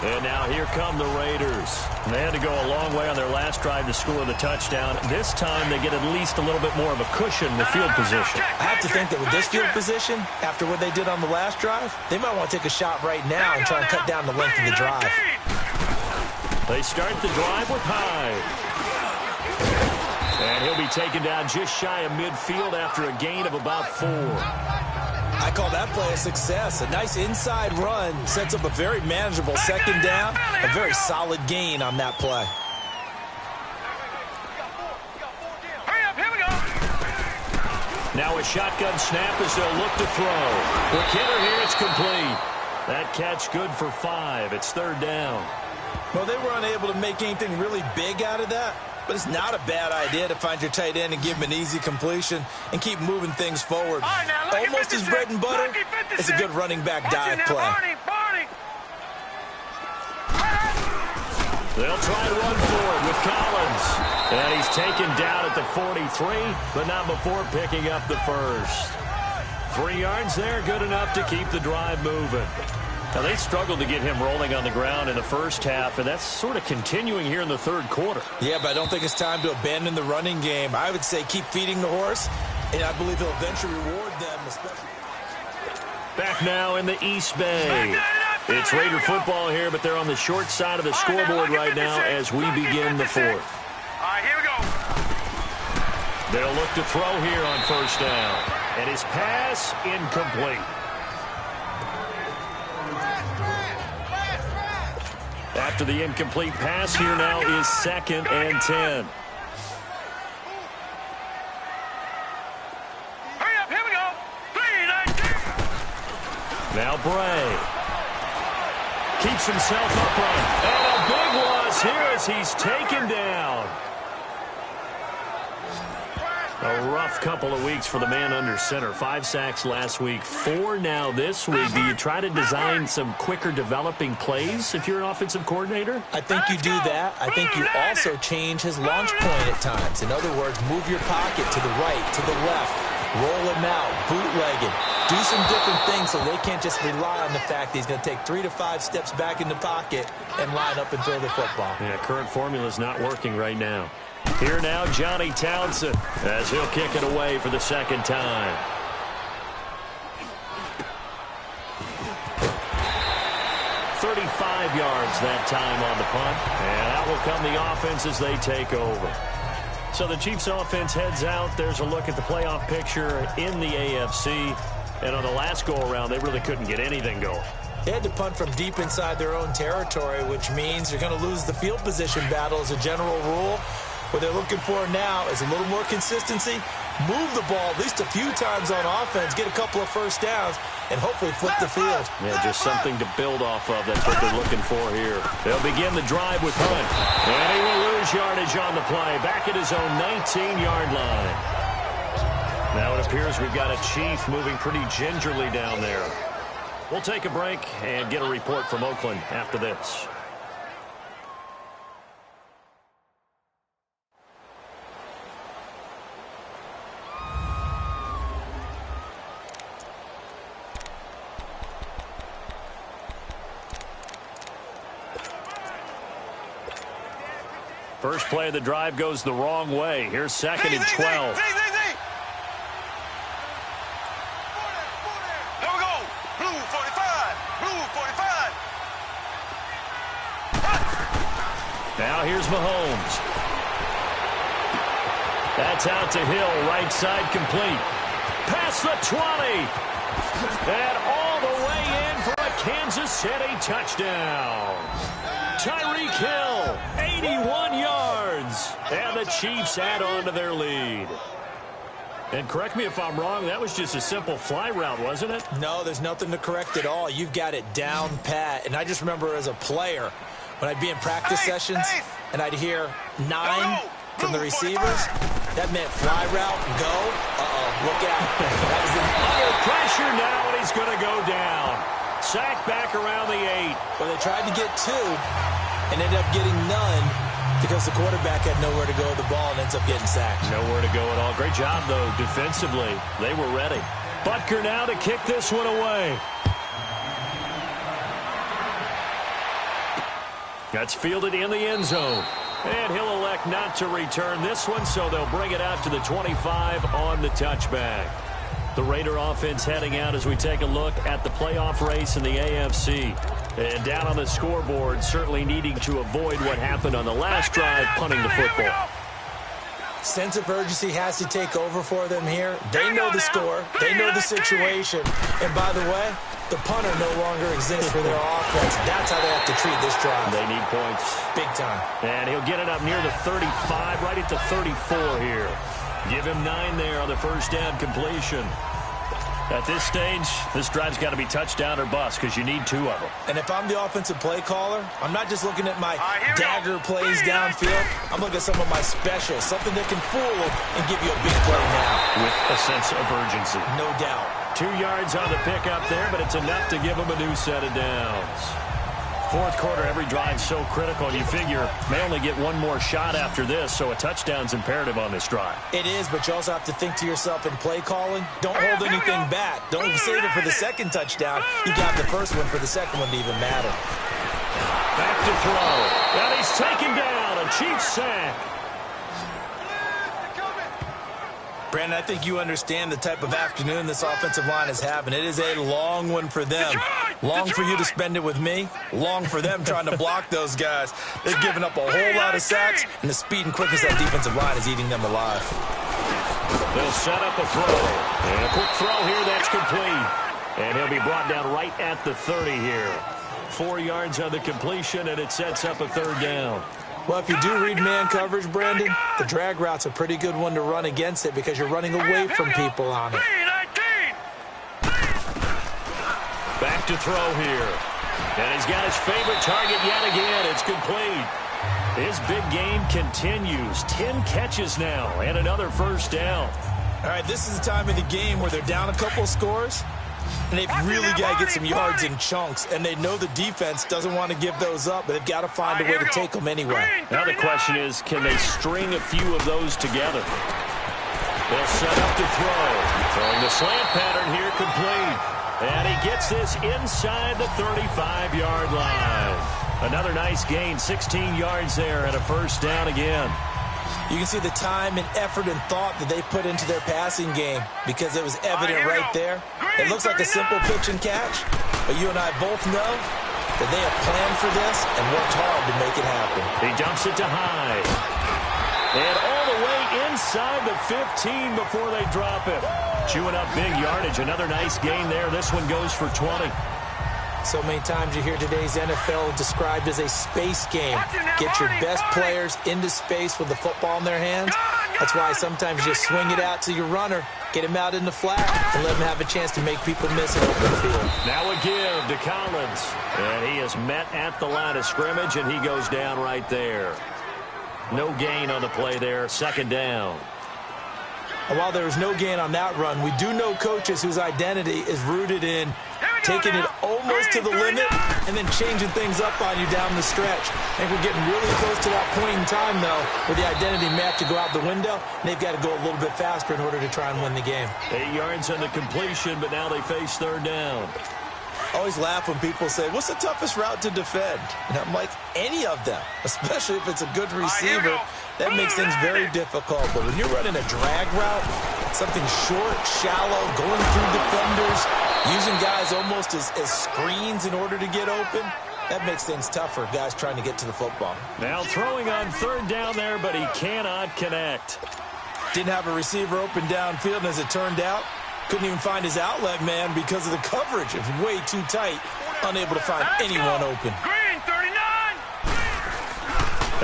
And now here come the Raiders. They had to go a long way on their last drive to score the touchdown. This time they get at least a little bit more of a cushion with field position. I have to think that with this field position, after what they did on the last drive, they might want to take a shot right now and try and cut down the length of the drive. They start the drive with Hyde. And he'll be taken down just shy of midfield after a gain of about 4. I call that play a success. A nice inside run sets up a very manageable second down. A very solid gain on that play. Now a shotgun snap as they'll look to throw. Quick hitter here, it's complete. That catch good for 5. It's 3rd down. Well, they were unable to make anything really big out of that. But it's not a bad idea to find your tight end and give him an easy completion and keep moving things forward. Almost his bread and butter. It's a good running back dive play. They'll try to run forward with Collins. And he's taken down at the 43, but not before picking up the first. 3 yards there, good enough to keep the drive moving. Now, they struggled to get him rolling on the ground in the first half, and that's sort of continuing here in the 3rd quarter. Yeah, but I don't think it's time to abandon the running game. I would say keep feeding the horse, and I believe he'll eventually reward them. Especially. Back now in the East Bay. It's Raider football here, but they're on the short side of the scoreboard right now as we begin the 4th. All right, here we go. They'll look to throw here on 1st down. And his pass incomplete. After the incomplete pass, here now is 2nd and 10. Hurry up, here we go. 3-19. Now Bray. Keeps himself upright. And a big loss here as he's taken down. A rough couple of weeks for the man under center. 5 sacks last week, 4 now this week. Do you try to design some quicker developing plays if you're an offensive coordinator? I think you do that. I think you also change his launch point at times. In other words, move your pocket to the right, to the left, roll him out, bootleg him. Do some different things so they can't just rely on the fact that he's going to take 3 to 5 steps back in the pocket and line up and throw the football. Yeah, current formula is not working right now. Here now, Johnny Townsend, as he'll kick it away for the 2nd time. $35 yards that time on the punt, and out will come the offense as they take over. So the Chiefs offense heads out. There's a look at the playoff picture in the AFC, and on the last go-around, they really couldn't get anything going. They had to punt from deep inside their own territory, which means you're going to lose the field position battle as a general rule. What they're looking for now is a little more consistency, move the ball at least a few times on offense, get a couple of first downs, and hopefully flip the field. Yeah, just something to build off of. That's what they're looking for here. They'll begin the drive with Hunt. And he will lose yardage on the play, back at his own 19-yard line. Now it appears we've got a Chief moving pretty gingerly down there. We'll take a break and get a report from Oakland after this. First play of the drive goes the wrong way. Here's 2nd and 12. There we go. Blue 45. Blue 45. Now here's Mahomes. That's out to Hill. Right side complete. Past the 20. And all the way in for a Kansas City touchdown. Tyreek Hill, 81 yards. And the Chiefs add on to their lead. And correct me if I'm wrong, that was just a simple fly route, wasn't it? No, there's nothing to correct at all. You've got it down pat. And I just remember as a player, when I'd be in practice sessions and I'd hear 9 from the receivers, that meant fly route, go. Look out. That was under pressure now, and he's going to go down. Sack back around the 8. Well, they tried to get 2 and ended up getting none because the quarterback had nowhere to go with the ball and ends up getting sacked. Nowhere to go at all. Great job, though, defensively. They were ready. Butker now to kick this one away. That's fielded in the end zone. And he'll elect not to return this one, so they'll bring it out to the 25 on the touchback. The Raider offense heading out as we take a look at the playoff race in the AFC. And down on the scoreboard, certainly needing to avoid what happened on the last drive, punting the football. Sense of urgency has to take over for them here. They know the score. They know the situation. And by the way, the punter no longer exists for their offense. That's how they have to treat this drive. They need points. Big time. And he'll get it up near the 35, right at the 34 here. Give him 9 there on the first down completion. At this stage, this drive's got to be touchdown or bust because you need 2 of them. And if I'm the offensive play caller, I'm not just looking at my dagger plays downfield. I'm looking at some of my specials, something that can fool them and give you a big play now. With a sense of urgency. No doubt. 2 yards on the pickup there, but it's enough to give them a new set of downs. Fourth quarter, every drive so critical. You figure may only get 1 more shot after this, so a touchdown's imperative on this drive. It is, but you also have to think to yourself in play calling, don't hold anything back. Don't even save it for the second touchdown. You got the first one for the second one to even matter. Back to throw. And he's taken down. A Chiefs sack. Brandon, I think you understand the type of afternoon this offensive line is having. It is a long one for them. Long for you to spend it with me. Long for them trying to block those guys. They've given up a whole lot of sacks, and the speed and quickness of that defensive line is eating them alive. They'll set up a throw. And a quick throw here that's complete. And he'll be brought down right at the 30 here. 4 yards on the completion, and it sets up a third down. Well, if you do read man coverage, Brandon, the drag route's a pretty good one to run against it because you're running away from people on it. Back to throw here. And he's got his favorite target yet again. It's complete. His big game continues. 10 catches now and another first down. All right, this is the time of the game where they're down a couple scores, and they've really got to get some yards in chunks, and they know the defense doesn't want to give those up, but they've got to find a way to take them anyway. Now the question is, can they string a few of those together? They'll set up to throw. Throwing the slant pattern here complete. And he gets this inside the 35-yard line. Another nice gain, 16 yards there and a first down again. You can see the time and effort and thought that they put into their passing game because it was evident right there. It looks like a simple pitch and catch, but you and I both know that they have planned for this and worked hard to make it happen. He dumps it to Hyde. And all the way inside the 15 before they drop it. Chewing up big yardage. Another nice gain there. This one goes for 20. So many times you hear today's NFL described as a space game. Get your best players into space with the football in their hands. That's why sometimes you just swing it out to your runner, get him out in the flat, and let him have a chance to make people miss an open field. Now a give to Collins. And he is met at the line of scrimmage, and he goes down right there. No gain on the play there. Second down. And while there was no gain on that run, we do know coaches whose identity is rooted in taking it almost to the limit and then changing things up on you down the stretch. I think we're getting really close to that point in time, though, where the identity may have to go out the window, and they've got to go a little bit faster in order to try and win the game. 8 yards on the completion, but now they face third down. I always laugh when people say, what's the toughest route to defend? And I'm like, any of them, especially if it's a good receiver. That makes things very difficult. But when you're running a drag route, something short, shallow, going through defenders, using guys almost as screens in order to get open, that makes things tougher, guys trying to get to the football. Now throwing on third down there, but he cannot connect. Didn't have a receiver open downfield, and as it turned out, couldn't even find his outlet man because of the coverage. It was way too tight, unable to find anyone open. Green, 39!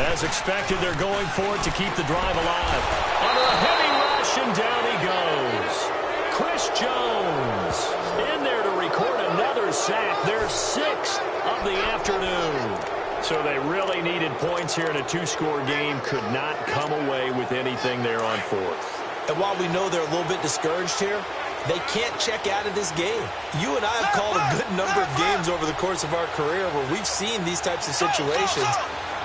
As expected, they're going for it to keep the drive alive. Under a heavy rush, possession. Down he goes. Chris Jones in there to record another sack. Their 6th of the afternoon. So they really needed points here in a 2-score game. Could not come away with anything there on 4th. And while we know they're a little bit discouraged here, they can't check out of this game. You and I have called a good number of games over the course of our career where we've seen these types of situations.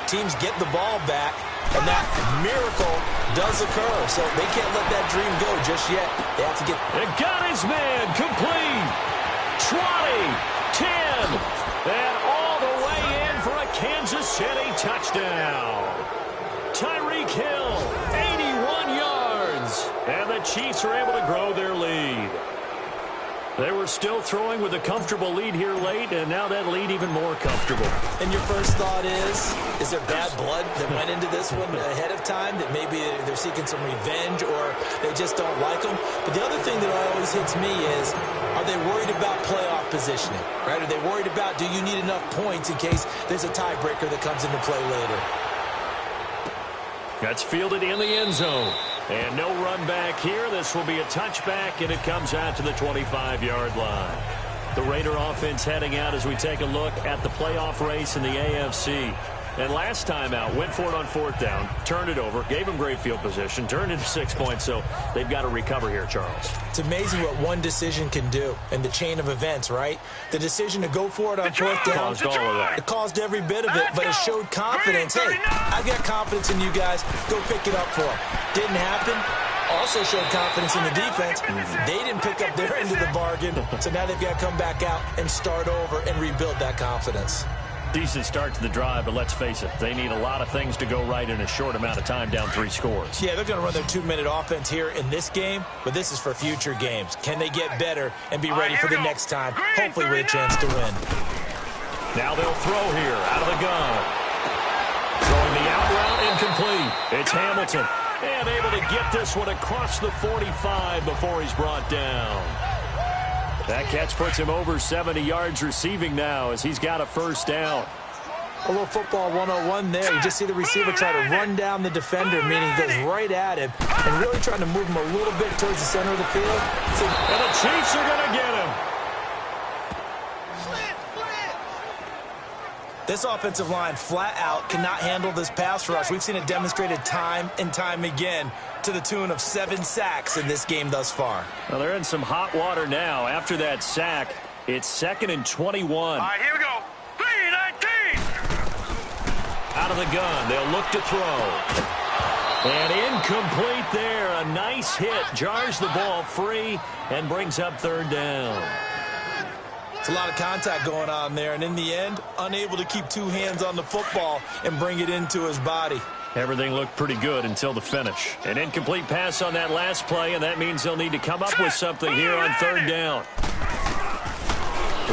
Teams get the ball back, and that miracle does occur. So they can't let that dream go just yet. They have to get... It got his man complete. 20, 10, and all the way in for a Kansas City touchdown. Tyreek Hill, 81 yards. And the Chiefs are able to grow their lead. They were still throwing with a comfortable lead here late, and now that lead even more comfortable. And your first thought is there bad blood that went into this one ahead of time, that maybe they're seeking some revenge or they just don't like them? But the other thing that always hits me is, are they worried about playoff positioning, right? Are they worried about, do you need enough points in case there's a tiebreaker that comes into play later? That's fielded in the end zone. And no run back here. This will be a touchback, and it comes out to the 25-yard line. The Raider offense heading out as we take a look at the playoff race in the AFC. And last time out, went for it on 4th down, turned it over, gave them great field position, turned into 6 points, so they've got to recover here, Charles. It's amazing what one decision can do in the chain of events, right? The decision to go for it on 4th down, caused all of that. It caused every bit of it, but it showed confidence. Hey, I've got confidence in you guys. Go pick it up for them. Didn't happen. Also showed confidence in the defense. They didn't pick up their end of the bargain, so now they've got to come back out and start over and rebuild that confidence. Decent start to the drive, but let's face it, they need a lot of things to go right in a short amount of time, down 3 scores. Yeah, they're going to run their 2-minute offense here in this game, but this is for future games. Can they get better and be ready for the next time, hopefully with a chance to win? Now they'll throw here out of the gun. Throwing the out route incomplete. It's Hamilton. And able to get this one across the 45 before he's brought down. That catch puts him over 70 yards receiving now as he's got a first down. A little football 101 there. You just see the receiver try to run down the defender, meaning he goes right at him and really trying to move him a little bit towards the center of the field. And the Chiefs are going to get him. This offensive line flat out cannot handle this pass rush. We've seen it demonstrated time and time again to the tune of 7 sacks in this game thus far. Well, they're in some hot water now. After that sack, it's 2nd and 21. All right, here we go. 3-19. Out of the gun, they'll look to throw. And incomplete there. A nice hit. Jars the ball free and brings up 3rd down. It's a lot of contact going on there, and in the end, unable to keep 2 hands on the football and bring it into his body. Everything looked pretty good until the finish. An incomplete pass on that last play, and that means they'll need to come up with something here on 3rd down.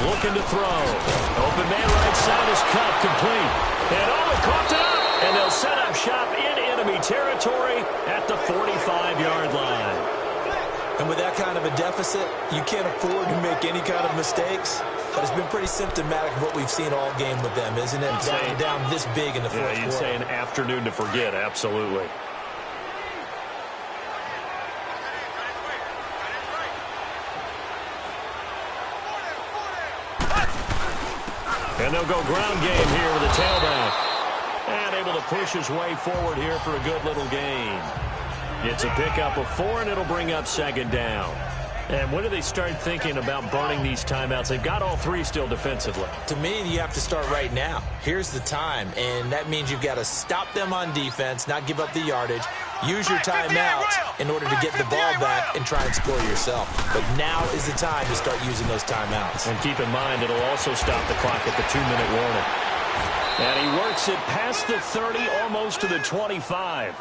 Looking to throw. Open man right side is cut, complete. And they caught it up, and they'll set up shop in enemy territory at the 45-yard line. And with that kind of a deficit, you can't afford to make any kind of mistakes. But it's been pretty symptomatic of what we've seen all game with them, isn't it? Down this big in the fourth quarter. You'd say an afternoon to forget, absolutely. And they'll go ground game here with a tailback. And able to push his way forward here for a good little gain. It's a pickup of 4, and it'll bring up 2nd down. And when do they start thinking about burning these timeouts? They've got all 3 still defensively. To me, you have to start right now. Here's the time, and that means you've got to stop them on defense, not give up the yardage, use your timeouts in order to get the ball back and try and score yourself. But now is the time to start using those timeouts. And keep in mind, it'll also stop the clock at the 2-minute warning. And he works it past the 30, almost to the 25.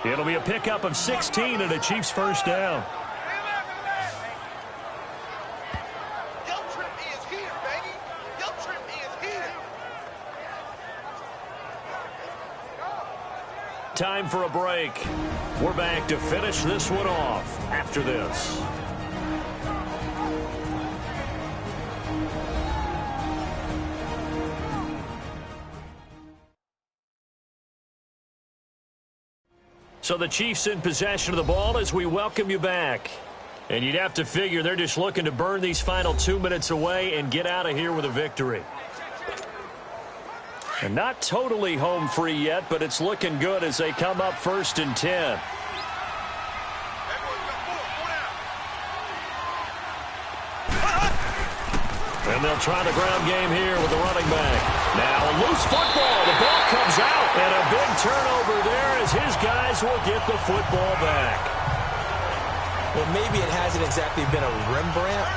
It'll be a pickup of 16 and a Chiefs first down. Time for a break. We're back to finish this one off after this. So the Chiefs in possession of the ball as we welcome you back. And you'd have to figure they're just looking to burn these final 2 minutes away and get out of here with a victory. And not totally home free yet, but it's looking good as they come up 1st and 10. And they'll try the ground game here with the running back. Now a loose football. The ball comes out. And a big turnover there as his guys will get the football back. Well, maybe it hasn't exactly been a Rembrandt,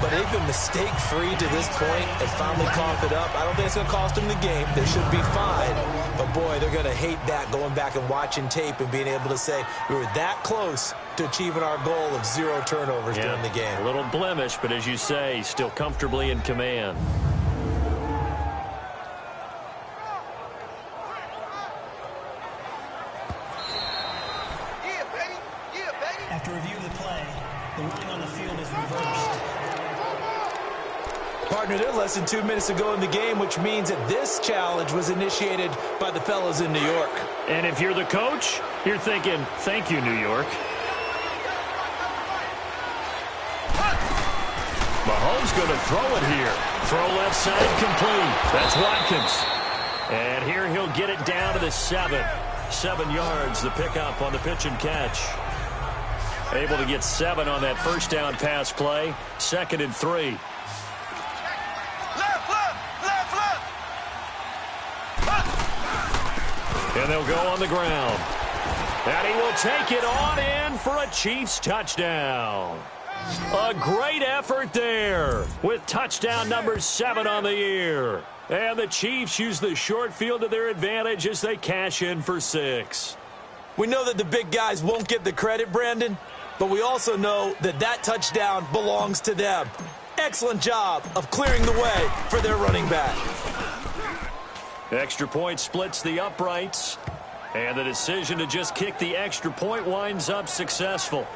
but they've been mistake-free to this point and finally coughed it up. I don't think it's going to cost them the game. They should be fine. But, boy, they're going to hate that, going back and watching tape and being able to say we were that close to achieving our goal of 0 turnovers during the game. A little blemish, but as you say, still comfortably in command. After review of the play, the ruling on the field is reversed. Partner, they're less than 2 minutes to go in the game, which means that this challenge was initiated by the fellas in New York. And if you're the coach, you're thinking, thank you, New York. Mahomes going to throw it here. Throw left side complete. That's Watkins. And here he'll get it down to the 7. 7 yards, the pickup on the pitch and catch. Able to get 7 on that first down pass play. 2nd and 3. And they'll go on the ground. And he will take it on in for a Chiefs touchdown. A great effort there with touchdown number 7 on the year. And the Chiefs use the short field to their advantage as they cash in for 6. We know that the big guys won't get the credit, Brandon, but we also know that that touchdown belongs to them. Excellent job of clearing the way for their running back. Extra point splits the uprights, and the decision to just kick the extra point winds up successful.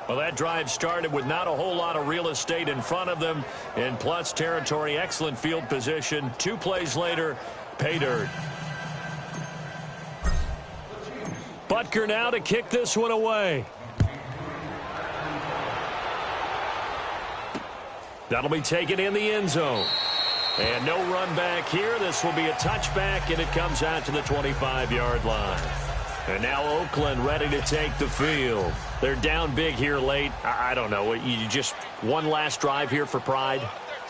Well, that drive started with not a whole lot of real estate in front of them. In plus territory, excellent field position. 2 plays later, pay dirt. Butker now to kick this one away. That'll be taken in the end zone. And no run back here. This will be a touchback, and it comes out to the 25-yard line. And now Oakland ready to take the field. They're down big here late. I don't know. You just one last drive here for pride?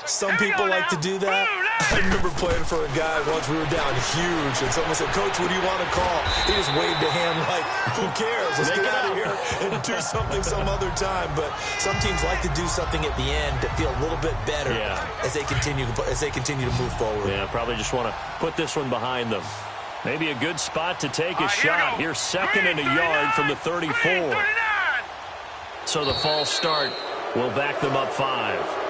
Some people like to do that. I remember playing for a guy once. We were down huge, and someone said, "Coach, what do you want to call?" He just waved a hand like, who cares? Let's get out of here and do something some other time. But some teams like to do something at the end to feel a little bit better as they continue to move forward. Yeah, probably just want to put this one behind them. Maybe a good spot to take a shot. Here's 2nd and a yard from the 34. So the false start will back them up 5.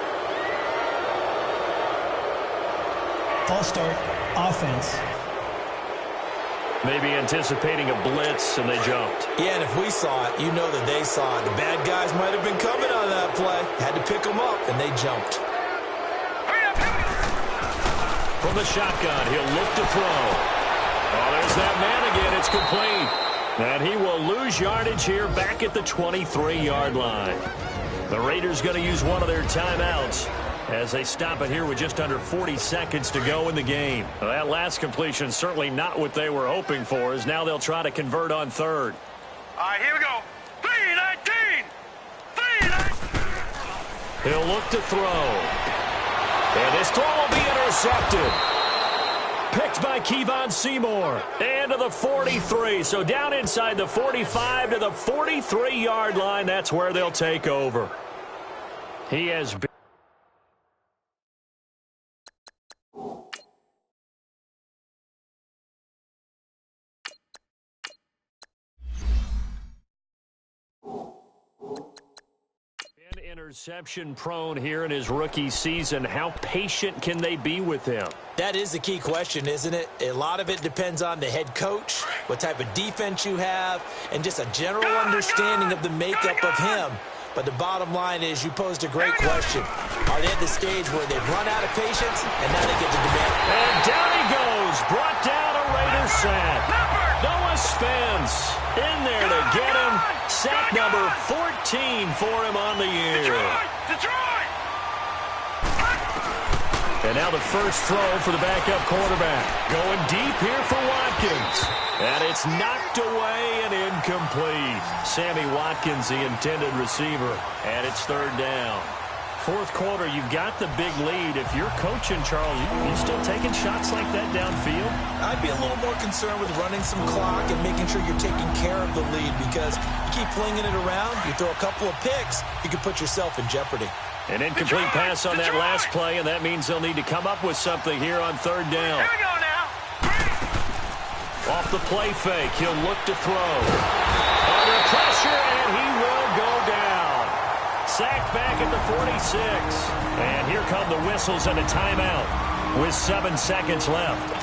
False start, offense. Maybe anticipating a blitz, and they jumped. Yeah, and if we saw it, you know that they saw it. The bad guys might have been coming on that play. Had to pick them up, and they jumped. From the shotgun, he'll look to throw. Oh, there's that man again. It's complete. And he will lose yardage here back at the 23-yard line. The Raiders going to use one of their timeouts as they stop it here with just under 40 seconds to go in the game. Well, that last completion certainly not what they were hoping for, as now they'll try to convert on 3rd. All right, here we go. 3-19. 3-19. He'll look to throw. And his throw will be intercepted. Picked by Kevon Seymour. And to the 43. So down inside the 45 to the 43-yard line. That's where they'll take over. He has been. Interception prone here in his rookie season. How patient can they be with him? That is the key question, isn't it? A lot of it depends on the head coach, what type of defense you have, and just a general understanding of the makeup of him. But the bottom line is you posed a great question. Are they at the stage where they've run out of patience, and now they get to demand? And down he goes. Brought down a Raider sack. Noah Spence in there to get him. Sack number 14 for him on the year. Detroit! And now the first throw for the backup quarterback. Going deep here for Watkins. And it's knocked away and incomplete. Sammy Watkins, the intended receiver. And it's third down. Fourth quarter, you've got the big lead. If you're coaching, Charles, you still taking shots like that downfield? I'd be a little more concerned with running some clock and making sure you're taking care of the lead, because you keep flinging it around, you throw a couple of picks, you could put yourself in jeopardy. An incomplete pass on that last play, and that means they'll need to come up with something here on third down. Here we go now. Off the play fake, he'll look to throw. Under pressure, and he will go down. Sacked back at the 46. And here come the whistles and a timeout with 7 seconds left.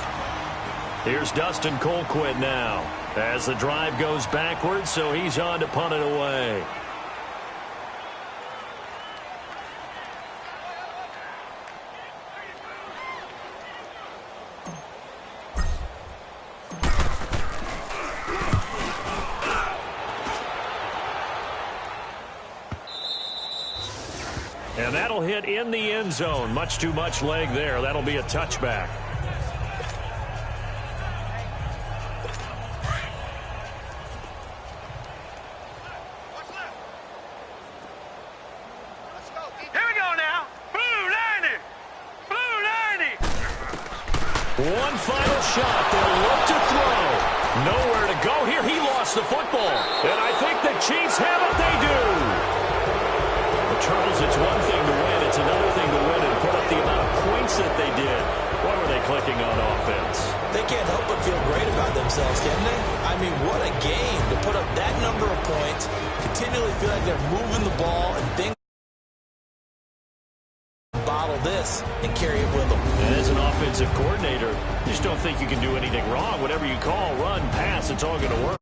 Here's Dustin Colquitt now as the drive goes backwards, so he's on to punt it away. And that'll hit in the end zone. Much too much leg there. That'll be a touchback. Here we go now. Blue 90. Blue 90. One final shot. They'll look to throw. Nowhere to go here. He lost the football. And I think the Chiefs have it. They do. Charles, it's one thing to win. It's another thing to win and put up the amount of points that they did. What were they clicking on offense? They can't help but feel great about themselves, can they? I mean, what a game to put up that number of points, continually feel like they're moving the ball, and things bottle this and carry it with them. And as an offensive coordinator, you just don't think you can do anything wrong. Whatever you call, run, pass, it's all going to work.